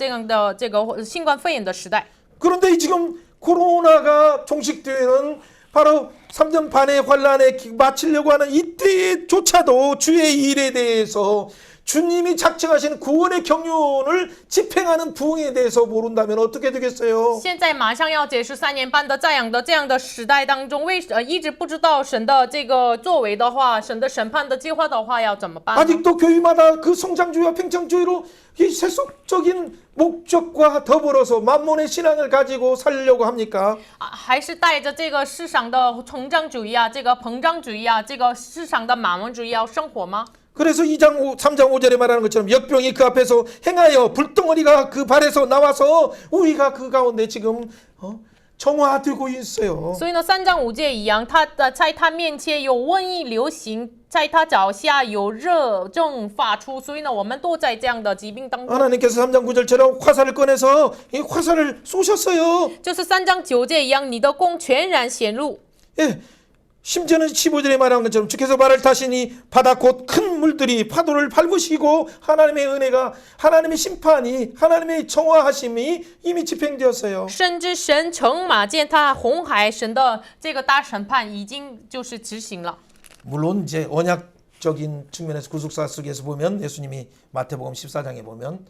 这个新冠肺炎的时代。 그런데 지금 코로나가 종식되는 바로 3년 반의 환란에 마치려고 하는 이때조차도 주의 일에 대해서 주님이 작정하신 구원의 경륜을 집행하는 부흥에 대해서 모른다면 어떻게 되겠어요? 现在马上要结束3年半的这样的时代当中，一直不知道神的这个作为的话，神的审判的计划的话要怎么办呢？ 아직도 교회마다 그 성장주의와 팽창주의로 이 세속적인 목적과 더불어서 만몬의 신앙을 가지고 살려고 합니까? 还是带着这个市场的成长主义啊，这个膨胀主义啊，这个市场的满文主义要生活吗？ 그래서 3장 5절에 말하는 것처럼 역병이 그 앞에서 행하여 불덩어리가 그 발에서 나와서 우리가 그 가운데 지금 정화되고 있어요. 所以呢，3章5节一样，在他面前有瘟疫流行，在他脚下有热症发出，所以呢，我们都在这样的疾病当中。 하나님께서 3장 9절처럼 화살을 꺼내서 이 화살을 쏘셨어요. 就是3章9节一样，你的弓全然显露。 예, 심지어는 15절에 말한 것처럼 주께서 발을 타시니 바다 곧 큰 물들이 파도를 밟으시고 하나님의 은혜가 하나님의 심판이 하나님의 정화하심이 이미 집행되었어요. 甚至神乘马践踏红海，神的这个大审判已经就是执行了。 물론 이제 언약적인 측면에서 구속사 속에서 보면 예수님이 마태복음 14장에 보면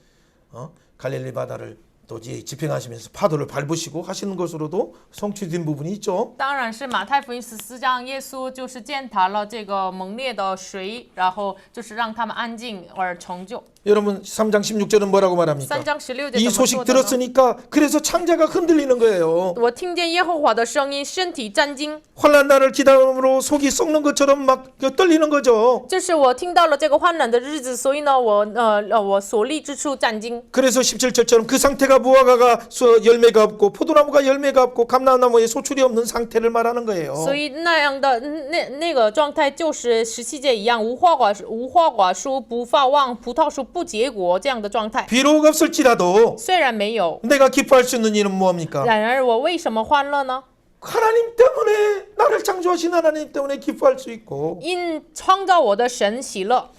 갈릴리 바다를 또 집행하시면서 파도를 밟으시고 하시는 것으로도 성취된 부분이 있죠. 当然是马太福音14章，耶稣就是践踏了这个猛烈的水，然后就是让他们安静而成就。 여러분 3장 16절은 뭐라고 말합니까? 3장16节 이 怎么 소식 说的呢？ 들었으니까 그래서 창자가 흔들리는 거예요. 我听见耶和华的声音，身体战惊。 환난 날을 기다림으로 속이 썩는 것처럼 막 떨리는 거죠. 就是我听到了这个患难的日子，所以呢，我所立之处战惊。 그래서 17절처럼 그 상태가 무화과가 열매가 없고 포도나무가 열매가 없고 감람나무에 소출이 없는 상태를 말하는 거예요. 所以那样的那个状态就是17节一样，无花果树不发旺，葡萄树不结果这样的状态。 비록 없을지라도 虽然没有， 내가 기뻐할 수 있는 일은 뭐합니까? 然而我为什么欢乐呢？ 하나님 때문에 나를 창조하신 하나님 때문에 기뻐할 수 있고 因创造我的神喜乐，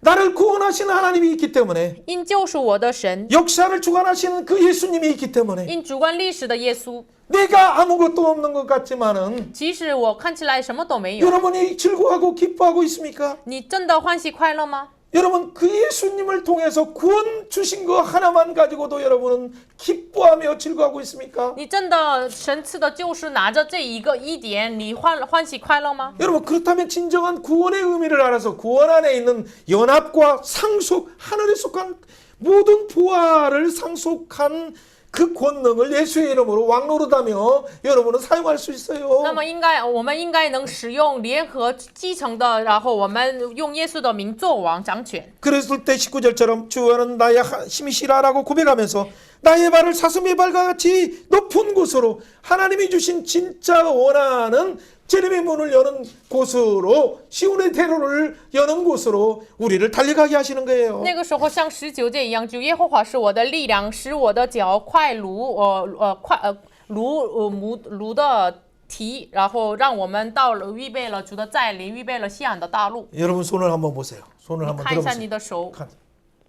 나를 구원하신 하나님이 있기 때문에 因救赎我的神， 역사를 주관하시는 그 예수님이 있기 때문에 因主观历史的耶稣。 내가 아무것도 없는 것 같지만은 即使我看起来什么都没有， 여러분이 즐거워하고 기뻐하고 있습니까? 你真的欢喜快乐吗？ 여러분 그 예수님을 통해서 구원 주신 거 하나만 가지고도 여러분은 기뻐하며 즐거워하고 있습니까? 你真的神赐的救赎拿着这一点，你欢喜快乐吗？ 여러분 그렇다면 진정한 구원의 의미를 알아서 구원 안에 있는 연합과 상속 하늘에 속한 모든 부활을 상속한 그 권능을 예수의 이름으로 왕노릇하며 여러분은 사용할 수 있어요. 那么我们应该能使用联合继承的，然后我们用耶稣的名做王掌权。 그랬을 때 19절처럼 주와는 나의 힘이시라라고 고백하면서 나의 발을 사슴의 발과 같이 높은 곳으로 하나님이 주신 진짜 원하는 재림의 문을 여는 곳으로 시온의 대로를 여는 곳으로 우리를 달려가게 하시는 거예요. 那个时候像19节一样，主耶和华是我的力量，使我的脚快如驴的蹄，然后让我们到了预备了主的再临，预备了西安的大路。 여러분 손을 한번 보세요. 손을 한번 看一下你 들어보세요. 的手，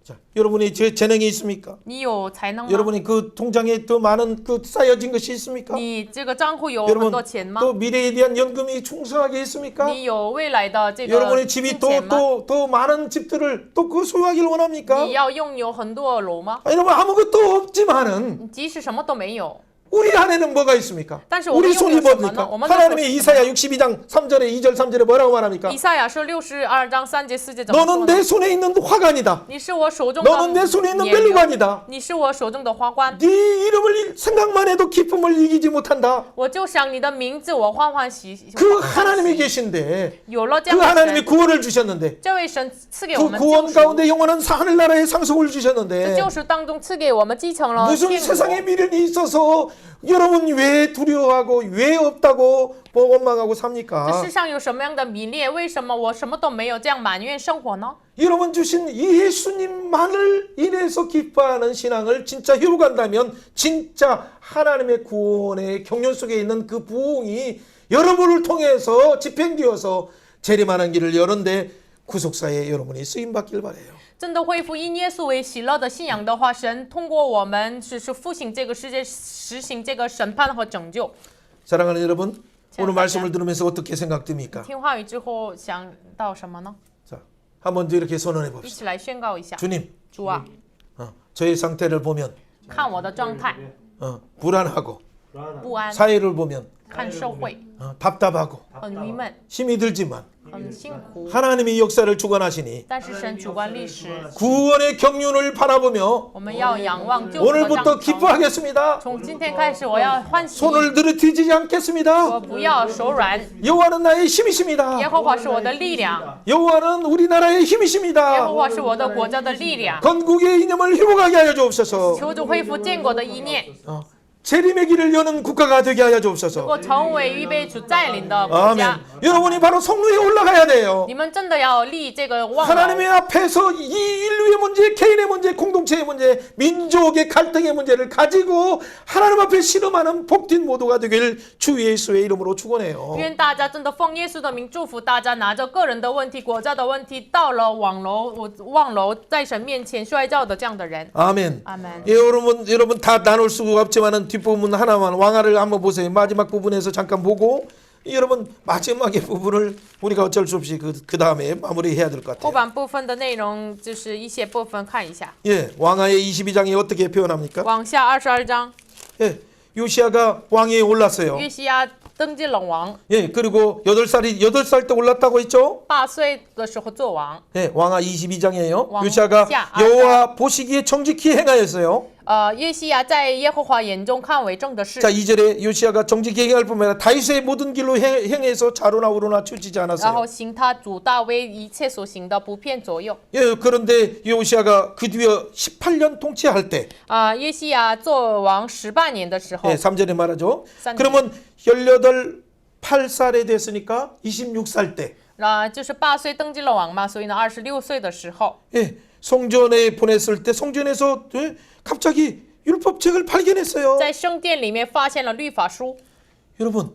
자, 여러분이 재능이 있습니까? 你有才能吗？ 여러분이 그 통장에 더 많은 그 쌓여진 것이 있습니까? 你这个账户有很 여러분 多钱吗？ 또 미래에 대한 연금이 충성하게 있습니까? 你有未来的这个 여러분의 집이 金钱吗？ 더 많은 집들을 또 그 소유하길 원합니까? 你要拥有很多楼吗？ 여러분 아무것도 없지만은 即使什么都没有， 우리 안에는 뭐가 있습니까? 但是我们 우리 拥 손이 有什么呢？ 뭡니까? 我们的手 하나님의 是什么？ 이사야 62장 3절에 2절 3절에 뭐라고 말합니까? 以赛亚书62章3节4节怎么说 너는 呢？ 내 손에 있는 화관이다. 你是我手中的 너는 내 손에 있는 冕旒， 멜루관이다. 你是我手中的花冠。 네 이름을 생각만 해도 기쁨을 이기지 못한다. 我就想你的名字，我欢喜。 그 하나님이 계신데 有了这 그 样的 하나님이 神， 구원을 주셨는데 这位神赐给我 그 们 구원 救赎， 가운데 영원한 하늘나라의 상속을 这 주셨는데 救赎当中赐给我们继承了 무슨 天 세상에 国。 미련이 있어서 여러분 왜 두려워하고 왜 없다고 뭐 원망하고 这 삽니까? 世上有什么样的迷恋？为什么我什么都没有，这样埋怨生活呢？ 여러분 주신 이 예수님만을 인해서 기뻐하는 신앙을 진짜 회복한다면 진짜 하나님의 구원의 경륜 속에 있는 그 부흥이 여러분을 통해서 집행되어서 재림하는 길을 여는데 구속사에 여러분이 쓰임받길 바라요. 真的恢复因耶稣为喜乐的信仰的话，神通过我们是复兴这个世界，实行这个审判和拯救。 사랑하는 여러분, 오늘 자, 말씀을 들으면서 어떻게 생각됩니까? 听话语之后想到什么呢？ 자, 한번 더 이렇게 선언해 一 봅시다. 起来宣告一下。 주님, 主啊， 저의 상태를 보면 看我的状态， 불안하고 不安， 사회를 보면 看社会 답답하고 很郁闷， 힘이 들지만 很辛苦。 하나님이 역사를 주관하시니 但是神主观历史， 구원의 경륜을 바라보며 我们要仰望救赎的 오늘부터 帐篷。 기뻐하겠습니다. 从今天开始，我要欢喜， 손을 들이대지 我 않겠습니다. 不要手软。 여호와는 나의 耶 힘이십니다. 和华是我的力量， 여호와는 우리나라의 耶 힘이십니다. 和华是我的国家的力量。 건국의 이념을 회복하게 하여 주옵소서. 求主恢复建国的意念。 재림의 길을 여는 국가가 되게 하여 能 주옵소서. 够成为预备主带领的国 아멘. 家。 여러분이 바로 성루에 올라가야 돼요. 你们真的要立这个望楼， 하나님의 앞에서 이 인류의 문제, 개인의 문제, 공동체의 문제, 민족의 갈등의 문제를 가지고 하나님 앞에 씨름하는 복된 모두가 되길 주 예수의 이름으로 축원해요. 愿大家真的奉耶稣的名祝福大家，拿着个人的问题、国家的问题，到了望楼在神面前摔跤的这样的人。 아멘. 阿门。 예, 여러분 다 나눌 수가 없지만은 뒷부분 하나만 왕화를 한번 보세요. 마지막 부분에서 잠깐 보고 여러분 마지막의 부분을 우리가 어쩔 수 없이 그 다음에 마무리해야 될 것 后 같아요. 半部分的内容就是一些部分看一下， 예, 왕하의 22장이 어떻게 표현합니까? 往下22章， 예, 요시아가 왕위에 올랐어요. 约西亚登基了王， 예, 그리고 8살 때 올랐다고 했죠? 8岁的时候做王。 예, 왕하 22장이에요. 왕 요시아가 자, 여호와 보시기에 정직히 행하였어요. 约西亚在耶和华眼中看为正的事。 자, 2절에 요시아가 정직히 행할 뿐만 아니라 다윗의 모든 길로 행해서 좌로나 우로나 치우치지 然 않았어요. 后行他主大卫一切所行的，不偏左右。 예, 그런데 요시아가 그 뒤에 18년 통치할 때 约西亚做王18年的时候， 예, 3절에 말하죠. 3절. 그러면 8살에 됐으니까 26살 때 就是8岁登基了王嘛，所以呢，26岁的时候， 예, 성전에 보냈을 때 성전에서 예, 갑자기 율법책을 발견했어요. 在圣殿里面发现了律法书。 여러분,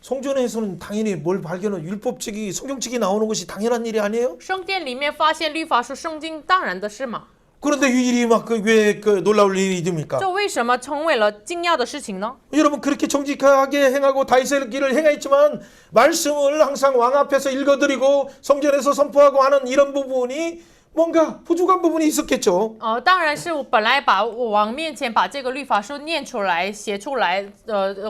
성전에서는 당연히 뭘 발견은 율법책이 성경책이 나오는 것이 당연한 일이 아니에요? 圣殿里面发现律法书，圣经当然的事嘛。 그런데 이 일이 막 왜 놀라울 일이 됩니까? 这为什么成为了惊讶的事情呢？ 여러분 그렇게 정직하게 행하고 다윗의 길을 행했지만 말씀을 항상 왕 앞에서 읽어드리고 성전에서 선포하고 하는 이런 부분이 뭔가 부족한 부분이 있었겠죠. 当然是我本来把我王面前把这个律法书念出来、写出来，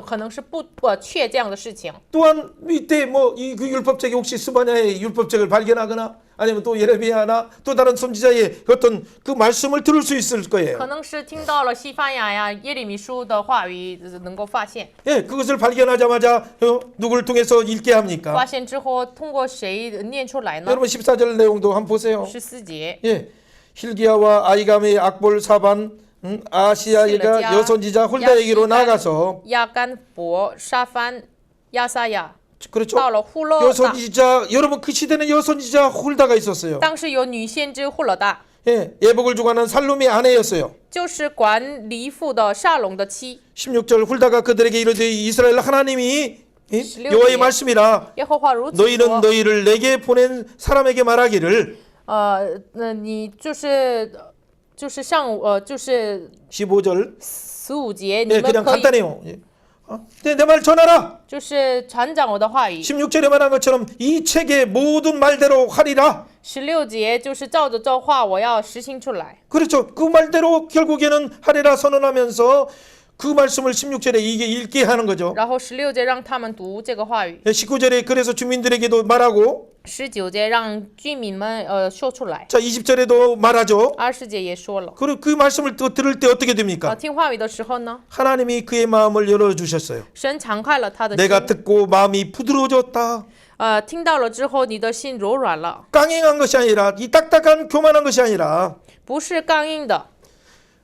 可能是不缺这样的事情。 또한 이때 뭐 이 그 율법책이 혹시 스바냐의 율법책을 발견하거나 아니면 또 예레미야나 또 다른 선지자의 어떤 그 말씀을 들을 수 있을 可 거예요. 能是听到了西番雅呀、耶利米书的话语，能够发现。 예, 그것을 발견하자마자 누구를 통해서 읽게 합니까? 发现之后，通过谁念出来呢？ 여러분 14절 내용도 한번 보세요. 14节， 예, 힐기야와 아이감의 악볼 사반 아시아가 실레자, 여선지자 홀다에게로 나가서 亚干伯、沙番、亚撒亚， 그렇죠. 到了户勒大。 여선지자 여러분 그 시대는 여선지자 홀다가 있었어요. 当时有女先知户勒大， 예, 예복을 주관한 살롬의 아내였어요. 就是管离妇的沙龙的妻。 16절 홀다가 그들에게 이르되 이스라엘 하나님이 예? 16 여호와의 말씀이라 耶和华如此 너희는 说， 너희를 내게 보낸 사람에게 말하기를 你就是就是 15절 15节，你 예, 们 그냥 可以 간단해요. 예. 내 말 전하라. 就是传讲我的话语。 16절에 말한 것처럼 이 책의 모든 말대로 하리라. 16节就是照着这话，我要实行出来。 그렇죠. 그 말대로 결국에는 하리라 선언하면서 그 말씀을 16절에 이게 읽게 하는 거죠. 然后16节让他们读这个话语， 19절에 그래서 주민들에게도 말하고 19节让居民们说出来， 자 20절에도 말하죠. 20节也说了。 그 말씀을 또 들을 때 어떻게 됩니까? 听话语的时候呢， 하나님이 그의 마음을 열어주셨어요. 神敞开了他的 내가 心， 듣고 마음이 부드러워졌다. 听到了之后，你的心柔软了， 깡행한 것이 아니라 이 딱딱한 교만한 것이 아니라 不是刚硬的。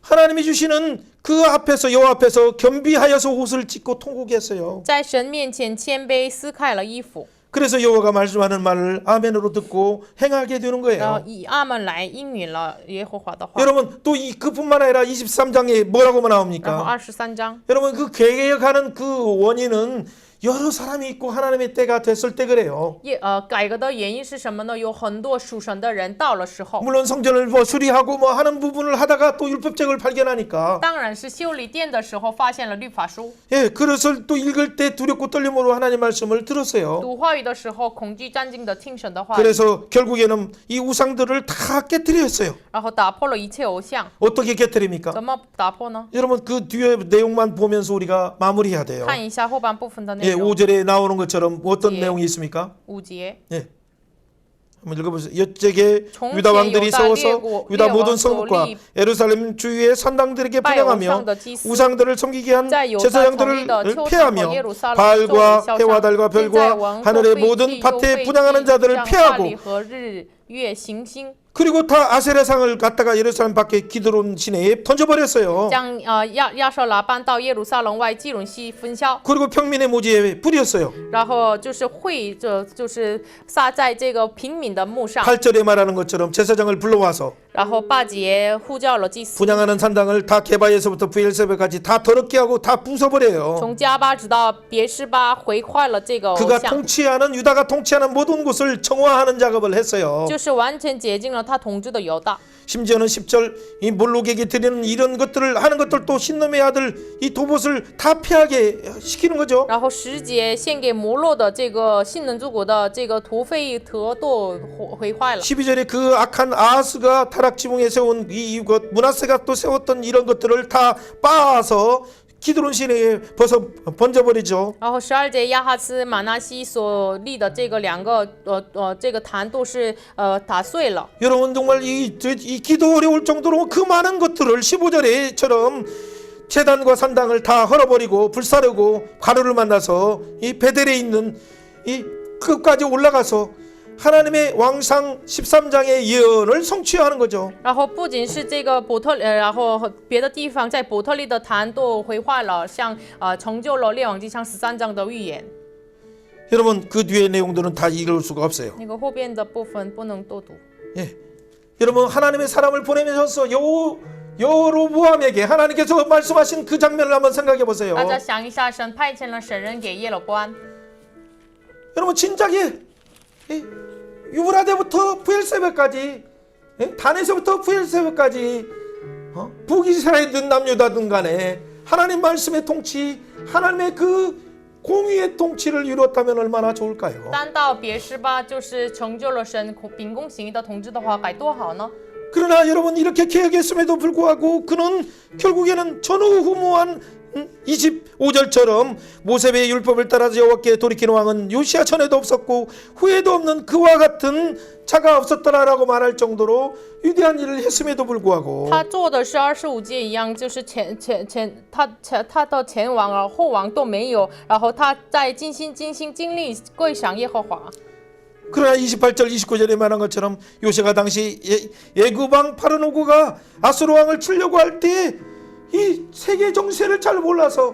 하나님이 주시는 그 앞에서 여호와 앞에서 겸비하여서 옷을 찢고 통곡했어요. 在神面前谦卑，撕开了衣服， 그래서 여호와가 말씀하는 말을 아멘으로 듣고 행하게 되는 然后 거예요. 以阿门来应允了耶和华的话。 여러분 또 그뿐만 아니라 23장에 뭐라고 然后 나옵니까? 23章， 여러분 그 개혁하는 그 원인은 여러 사람이 있고 하나님의 때가 됐을 때 그래요. 改革的原因是什么呢？有很多属神的人到了时候， 물론 성전을 뭐 수리하고 뭐 하는 부분을 하다가 또 율법책을 발견하니까 当然是修理殿的时候发现了律法书， 예, 그것을 또 읽을 때 두렵고 떨림으로 하나님 말씀을 들었어요. 读话语的时候恐惧战惊的听神的话语， 그래서 결국에는 이 우상들을 다 깨뜨렸어요. 然后打破了一切偶像。 어떻게 깨뜨립니까? 怎么打破呢？ 여러분 그 뒤에 내용만 보면서 우리가 마무리해야 돼요. 看一下后半部分的内 예, 容。 5절에 나오는 것처럼 어떤 예. 내용이 있습니까? 5节， 예. 한번 읽어보세요. 여쪽에 종 유다 왕들이 유다 세워서列国 유다 모든 왕 성읍과 리 예루살렘 주위의 산당들에게 拜偶 분양하며 像的祭司， 우상들을 섬기게 한 在犹大 제사장들을 城里的 폐하며 和耶路撒冷 바알과 周围 해와 肖 달과 像，现在 별과 王 하늘의 废 모든 弃又 밭에 废 분양하는 弃 자들을 向 폐하고 大理和日月行星 그리고 다 아세라상을 갖다가 예루살렘 밖에 기드론 시내에 던져버렸어요. 将亚舍拉搬到耶路撒冷外基伦西分销， 그리고 평민의 모지에 뿌렸어요. 然后就是就是撒在这个平民的墓上， 8절에 말하는 것처럼 제사장을 불러와서 然后巴结呼叫了祭司， 분양하는 산당을 다 게바에서부터 브엘세바까지 다 더럽게 하고 다 부숴버려요. 从加巴直到别是巴毁坏了这个偶 그가 像， 통치하는 유다가 통치하는 모든 곳을 정화하는 작업을 했어요. 就是完全洁净了他统治的犹大。 심지어는 10절 이 몰록에게 드리는 이런 것들을 하는 것들도 신놈의 아들 이 도봇을 다 피하게 시키는 거죠. 然后10节献给摩洛的这个信能诸国的这个土匪特都毁坏了。 12절에 그 악한 아하스가 타락지붕에 세운 이것 므낫세가 또 세웠던 이런 것들을 다 빻아서 기드론 시내에 번져버리죠. 然后12节亚哈斯马纳西所立的这个两个这个坛都是打碎了。 여러분 정말 이 기도 어려울 정도로 그 많은 것들을 15절에처럼 제단과 산당을 다 헐어버리고 불사르고 가루를 만나서 이 베델에 있는 이 끝까지 올라가서 하나님의 왕상 13장의 예언을 성취하는 거죠. 然后不仅是这个然后别的地方在伯特利的坛都毁坏了，像成就了列王纪上13章的预言。 여러분 그 뒤의 내용들은 다 읽을 수가 없어요. 那个后边的部分不能多读。 예. 여러분 하나님의 사람을 보내면서 여로보암에게 하나님께서 말씀하신 그 장면을 한번 생각해 보세요. 大家想一下，神派遣了神人给耶罗波安。 여러분 진작에 유브라데부터 부엘세바까지 단에서부터 부엘세바까지 북이스라엘든 남유다든 간에 하나님 말씀의 통치 하나님의 그 공의의 통치를 이루었다면 얼마나 좋을까요? 单到别是巴就是成就了神秉公行义的统治的话，该多好呢！ 그러나 여러분 이렇게 계획했음에도 불구하고 그는 결국에는 전후후무한 25절처럼 모세의 율법을 따라서 여호와께 돌이키는 왕은 요시야 전에도 없었고 후에도 없는 그와 같은 자가 없었더라라고 말할 정도로 위대한 일을 했음에도 불구하고 他做的是25诫一样，就是他的前王啊后王都没有，然后他在尽心经历归赏耶和华。 그러나 28절 29절에 말한 것처럼 요시가 당시 예굽왕 파르노고가 아수르 왕을 치려고 할 때 이 세계 정세를 잘 몰라서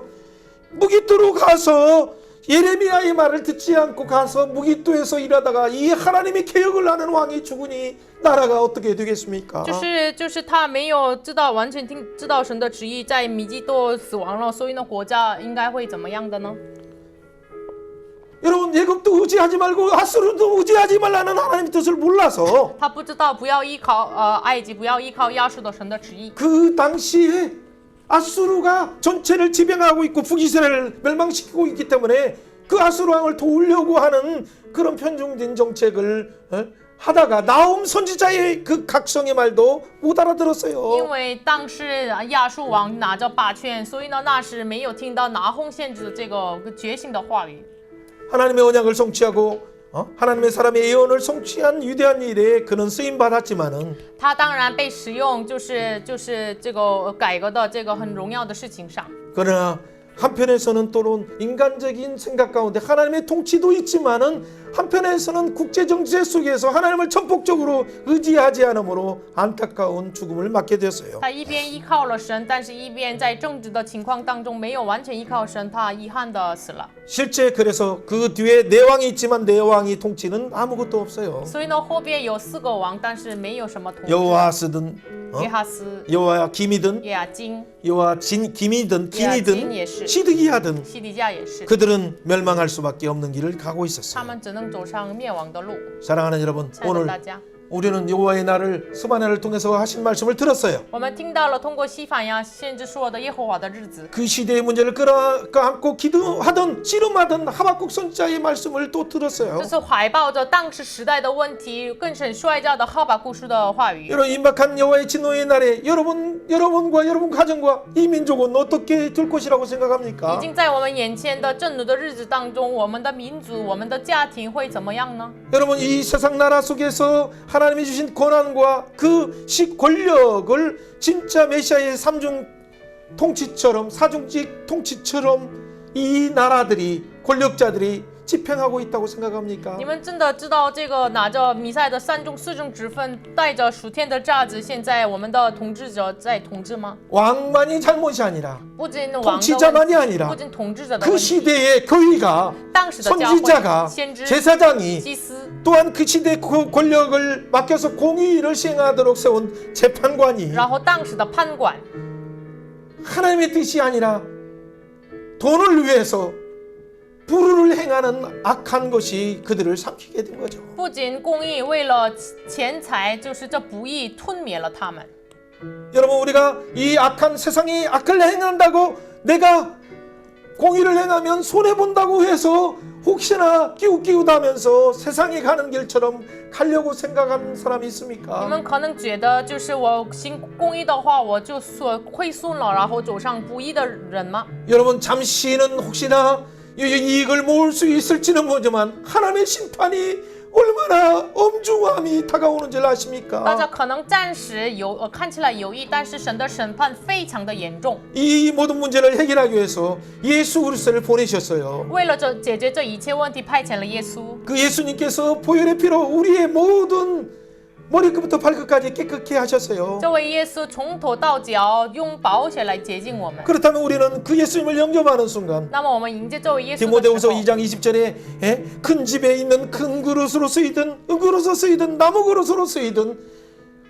무기토로 가서 예레미야의 말을 듣지 않고 가서 무기토에서 일하다가 이 하나님의 개혁을 하는 왕이 죽으니 나라가 어떻게 되겠습니까? 就是他没有完全知道神的旨意，在米基多死亡了，所以呢国家应该会怎么样的呢？ 여러분 예굽도 의지하지 말고 아수르도 의지하지 말라는 하나님의 뜻을 몰라서 他不知道不要依靠埃及，不要依靠亚述的神的旨意。 그 당시에 아수르가 전체를 지배하고 있고 북이스라엘을 멸망시키고 있기 때문에 그 아수르 왕을 도우려고 하는 그런 편중된 정책을 하다가 나홈 선지자의 그 각성의 말도 못 因 알아들었어요. 为当时亚述王拿着霸权，所以呢那时没有听到拿轰先知的这个觉醒的话语。 하나님의 언약을 성취하고 하나님의 사람의 예언을 성취한 위대한 일에 그는 쓰임 받았지만은 他当然被使用，就是这个改革的这个很荣耀的事情上。 그러나 한편에서는 또는 인간적인 생각 가운데 하나님의 통치도 있지만은 한편에서는 국제 정세 속에서 하나님을 전폭적으로 의지하지 않으므로 안타까운 죽음을 맞게 되었어요. 他一边依靠了神，但是一边在政治的情况当中没有完全依靠神，他遗憾的死了。 실제 그래서 그 뒤에 내 왕이 있지만 내 왕이 통치는 아무것도 없어요. 所以呢后边有4个王，但是没有什么统治。 여호아스든 约哈斯、 여호야김이든 约雅金、 여호야긴이든 긴이든 也是， 시드기야든 西底家也是， 그들은 멸망할 수밖에 없는 길을 가고 他 있었어요. 们只能走上灭亡的路。 사랑하는 여러분, 亲爱的 오늘 大家， 우리는 여호와의 날을 스바냐를 통해서 하신 말씀을 들었어요. 我们听到了通过西法呀先知说的耶和华的日子， 그 시대의 문제를 끌어안고 기도하던 씨름하던 하박국 선지자의 말씀을 또 들었어요. 这是怀抱着当时时代的问题，更是摔跤的哈巴故事的话语。 여러분 임박한 여호와의 진노의 날에 여러분과 여러분 가정과 이 민족은 어떻게 될 것이라고 已 생각합니까? 经在我们眼前的震怒的日子当中，我们的民族、我们的家庭会怎么样呢？ 여러분 이 세상 나라 속에서 하나님이 주신 권한과 그 권력을 진짜 메시아의 삼중 통치처럼 사중직 통치처럼 이 나라들이 권력자들이 집행하고 있다고 생각합니까? 你们真的知道这个拿着弥赛的3种4种职分，带着属天的价值，现在我们的统治者在统治吗？ 왕만이 잘못이 아니라 不仅王的 통치자만이 问题， 아니라 不仅统治者的 그 问题， 시대의 교회가 当时的教会、 선지자가 先知、 제사장이 祭司， 또한 그 시대 권력을 맡겨서 공의를 시행하도록 세운 재판관이 然后当时的判官， 하나님의 뜻이 아니라 돈을 위해서 불의를 행하는 악한 것이 그들을 삼키게 된 거죠. 不仅公义为了钱财，就是这不义吞灭了他们。 여러분 우리가 이 악한 세상이 악을 행한다고 내가 공의를 행하면 손해본다고 해서 혹시나 끼우다면서 세상이 가는 길처럼 가려고 생각하는 사람이 你 있습니까? 们可能觉得，就是我行公义的话，我就亏损了，然后走上不义的人吗？ 여러분 잠시는 혹시나 이익을 모을 수 있을지는 모르지만 하나님의 심판이 얼마나 엄중함이 다가오는 줄 大家 아십니까? 可能暂时看起来有益，但是神的审判非常的严重。 이 모든 문제를 해결하기 위해서 예수 그리스도를 보내셨어요. 为了解决这一切问题，派遣了耶稣。 그 예수님께서 보혈의 피로 우리의 모든 머리끝부터 발끝까지 깨끗게 하셨어요. 这位耶稣从头到脚用宝血来洁净我们。 그렇다면 우리는 그 예수님을 영접하는 순간 那么我们迎接这位耶稣的时 디모데후서 候， 2장 20절에 큰 집에 있는 큰 그릇으로 쓰이든 은그릇으로 쓰이든 나무 그릇으로 쓰이든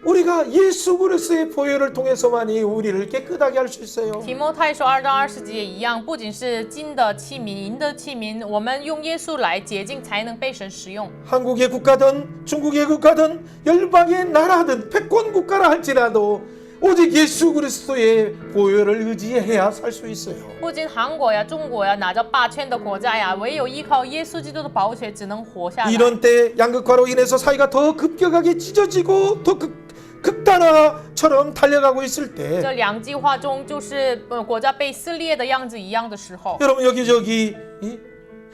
우리가 예수 그리스도의 보혈을 통해서만이 우리를 깨끗하게 할 수 있어요. 提摩太书2章20节一样，不仅是金的器皿、银的器皿，我们用耶稣来洁净，才能被神使用。 한국의 국가든 중국의 국가든 열방의 나라든 패권 국가라 할지라도 오직 예수 그리스도의 보혈을 의지해야 살 수 있어요. 不仅韩国呀、中国呀，拿着霸权的国家呀，唯有依靠耶稣基督的宝血，只能活下来。 이런 때 양극화로 인해서 사회가 더 급격하게 찢어지고 더 극단화처럼 달려가고 있을 때 这两极化中，就是国家被撕裂的样子一样的时候， 여러분 여기저기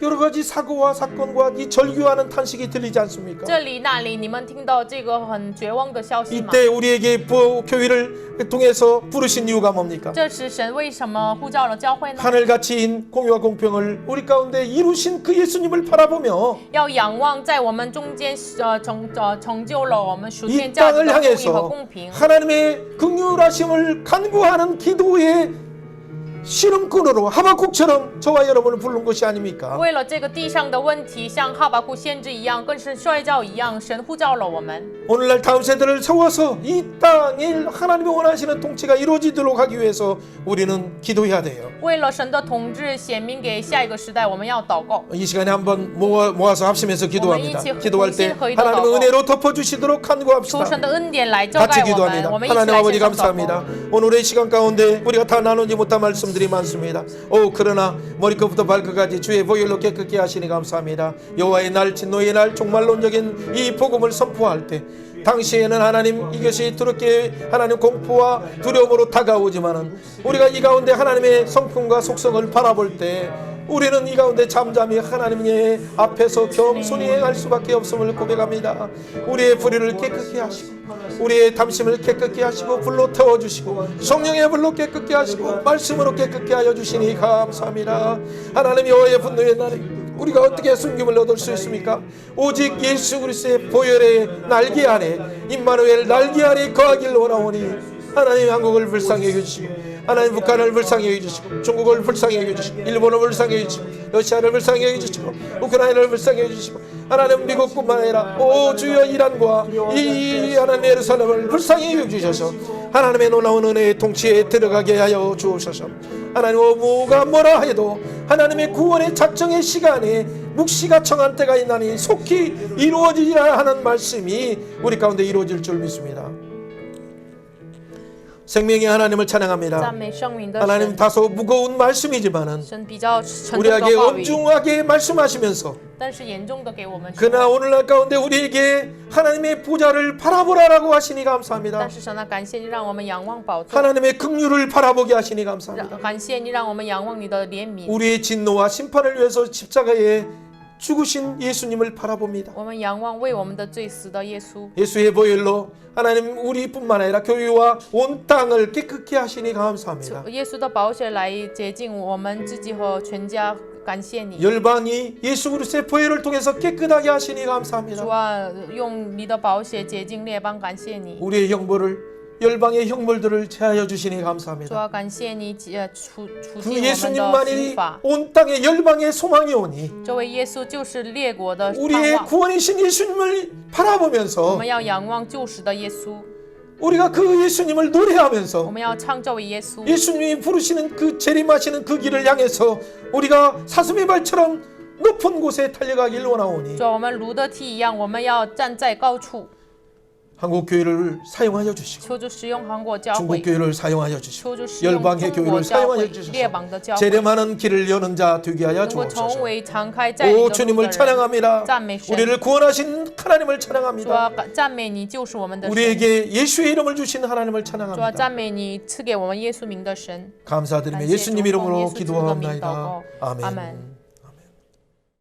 여러 가지 사고와 사건과 이 절규하는 탄식이 들리지 않습니까? 这里那里，你们听到这个很绝望的消息吗？ 이때 우리에게 교회를 통해서 부르신 이유가 뭡니까? 这时神为什么呼召了教会呢？ 하늘같이인 공의와 공평을 우리 가운데 이루신 그 예수님을 바라보며 要仰望在我们中间成就了我们属 이 天价值 땅을 的公义和 향해서 公平。 하나님의 긍휼하심을 간구하는 기도의 씨름꾼으로 하박국처럼 저와 여러분을 부른 것이 아닙니까? 为了这个地上的问题，像哈巴谷先知一样，更是摔跤一样，神呼召了我们。 오늘날 다음 세대를 세워서 이 땅에 하나님이 원하시는 통치가 이루어지도록 하기 위해서 우리는 기도해야 돼요. 为了神的统治显明给下一个时代，我们要祷告。 이 시간에 한번 모아서 합심해서 기도합니다. 오늘 기도할 때 이치 하나님의祷告。 은혜로 덮어주시도록 求 간구합시다. 神的恩典来遮 같이 盖我们， 기도합니다. 我们一起 하나님 来 아버지 献上祷告。 감사합니다. 오늘의 시간 가운데 우리가 다 나누지 못한 말씀들이 많습니다. 그러나 머리끝부터 발끝까지 주의 보혈로 깨끗게 하시니 감사합니다. 여호와의 날, 진노의 날, 종말론적인 이 복음을 선포할 때 당시에는 하나님 이것이 두렵게 하나님 공포와 두려움으로 다가오지만은 우리가 이 가운데 하나님의 성품과 속성을 바라볼 때 우리는 이 가운데 잠잠히 하나님의 앞에서 겸손히 행할 수밖에 없음을 고백합니다. 우리의 불의를 깨끗게 하시고 우리의 담심을 깨끗게 하시고 불로 태워주시고 성령의 불로 깨끗게 하시고 말씀으로 깨끗게 하여 주시니 감사합니다. 하나님 여호와의 분노의 날에 우리가 어떻게 숨김을 얻을 수 있습니까? 오직 예수 그리스도의 보혈의 날개 아래 임마누엘 날개 아래 거하길 원하오니 하나님 한국을 불쌍히 여겨주시고 하나님 북한을 불쌍히 여겨주시고 중국을 불쌍히 여겨주시고 일본을 불쌍히 여겨주시고 러시아를 불쌍히 여겨주시고 우크라이나를 불쌍히 여겨주시고 하나님 미국뿐만 아니라 오 주여 이란과 이 하나님 예루살렘을 불쌍히 여겨주셔서 하나님의 놀라운 은혜의 통치에 들어가게 하여 주옵소서. 하나님 뭐가 뭐라 해도 하나님의 구원의 작정의 시간에 묵시가 청한 때가 있나니 속히 이루어지리라 하는 말씀이 우리 가운데 이루어질 줄 믿습니다. 생명의 하나님을 찬양합니다. 赞美圣名的 하나님 神， 다소 무거운 말씀이지만은 神比较沉重 우리에게 的话语， 엄중하게 말씀하시면서 但是严重的给我们说。 그러나 오늘날 가운데 우리에게 하나님의 보좌를 바라보라라고 하시니 감사합니다. 但是神啊，感谢你让我们仰望宝座， 하나님의 긍휼을 바라보게 하시니 감사합니다. 感谢你让我们仰望你的怜悯。 우리의 진노와 심판을 위해서 십자가에 죽으신 예수님을 바라봅니다. 我们仰望为我们的罪死的耶稣。 예수의 보혈로 하나님 우리뿐만 아니라 교회와 온 땅을 깨끗게 하시니 감사합니다. 耶稣的宝血来洁净我们自己和全家，感谢你。 열방이 예수 그리스도의 보혈을 통해서 깨끗하게 하시니 主 감사합니다. 啊，用你的宝血洁净列邦，感谢你。 우리의 형벌을 열방의 형벌들을 제하여 주시니 主 감사합니다. 啊，感谢你除 그 尽我们的 예수님만이 刑罚。 온 땅의 열방의 소망이 오니 这位耶稣就是列国的盼 우리의 望。 구원이신 예수님을 我 바라보면서 们要仰望救赎的耶稣， 우리가 그 예수님을 我 노래하면서 们要唱这位耶稣。 예수님이 부르시는 그 재림하시는 그 길을 향해서 우리가 사슴의 발처럼 높은 곳에 달려가길 원하오니 主啊，我们如得梯一样，我们要站在高处。 한국 교회를 사용하여 주시고 求主使用韩国教 중국 会， 교회를 사용하여 주시고 求主使用 열방의 中国 교회를 教 사용하여 会、列 주셔서 邦的教会， 재림하는 길을 여는 자 되게 하여 能够 주옵소서. 成为敞开在你 오 的路 주님을 的人。 찬양합니다. 赞美神， 우리를 구원하신 하나님을 主 찬양합니다. 啊，赞美你救赎我们的神。 우리에게 예수의 이름을 주신 하나님을 主啊， 찬양합니다. 赞美你赐给我们耶稣名的神。 감사드리며 感谢 예수님 主，奉耶 이름으로 稣基督的名祷 기도하옵나이다. 告，阿 아멘. 门。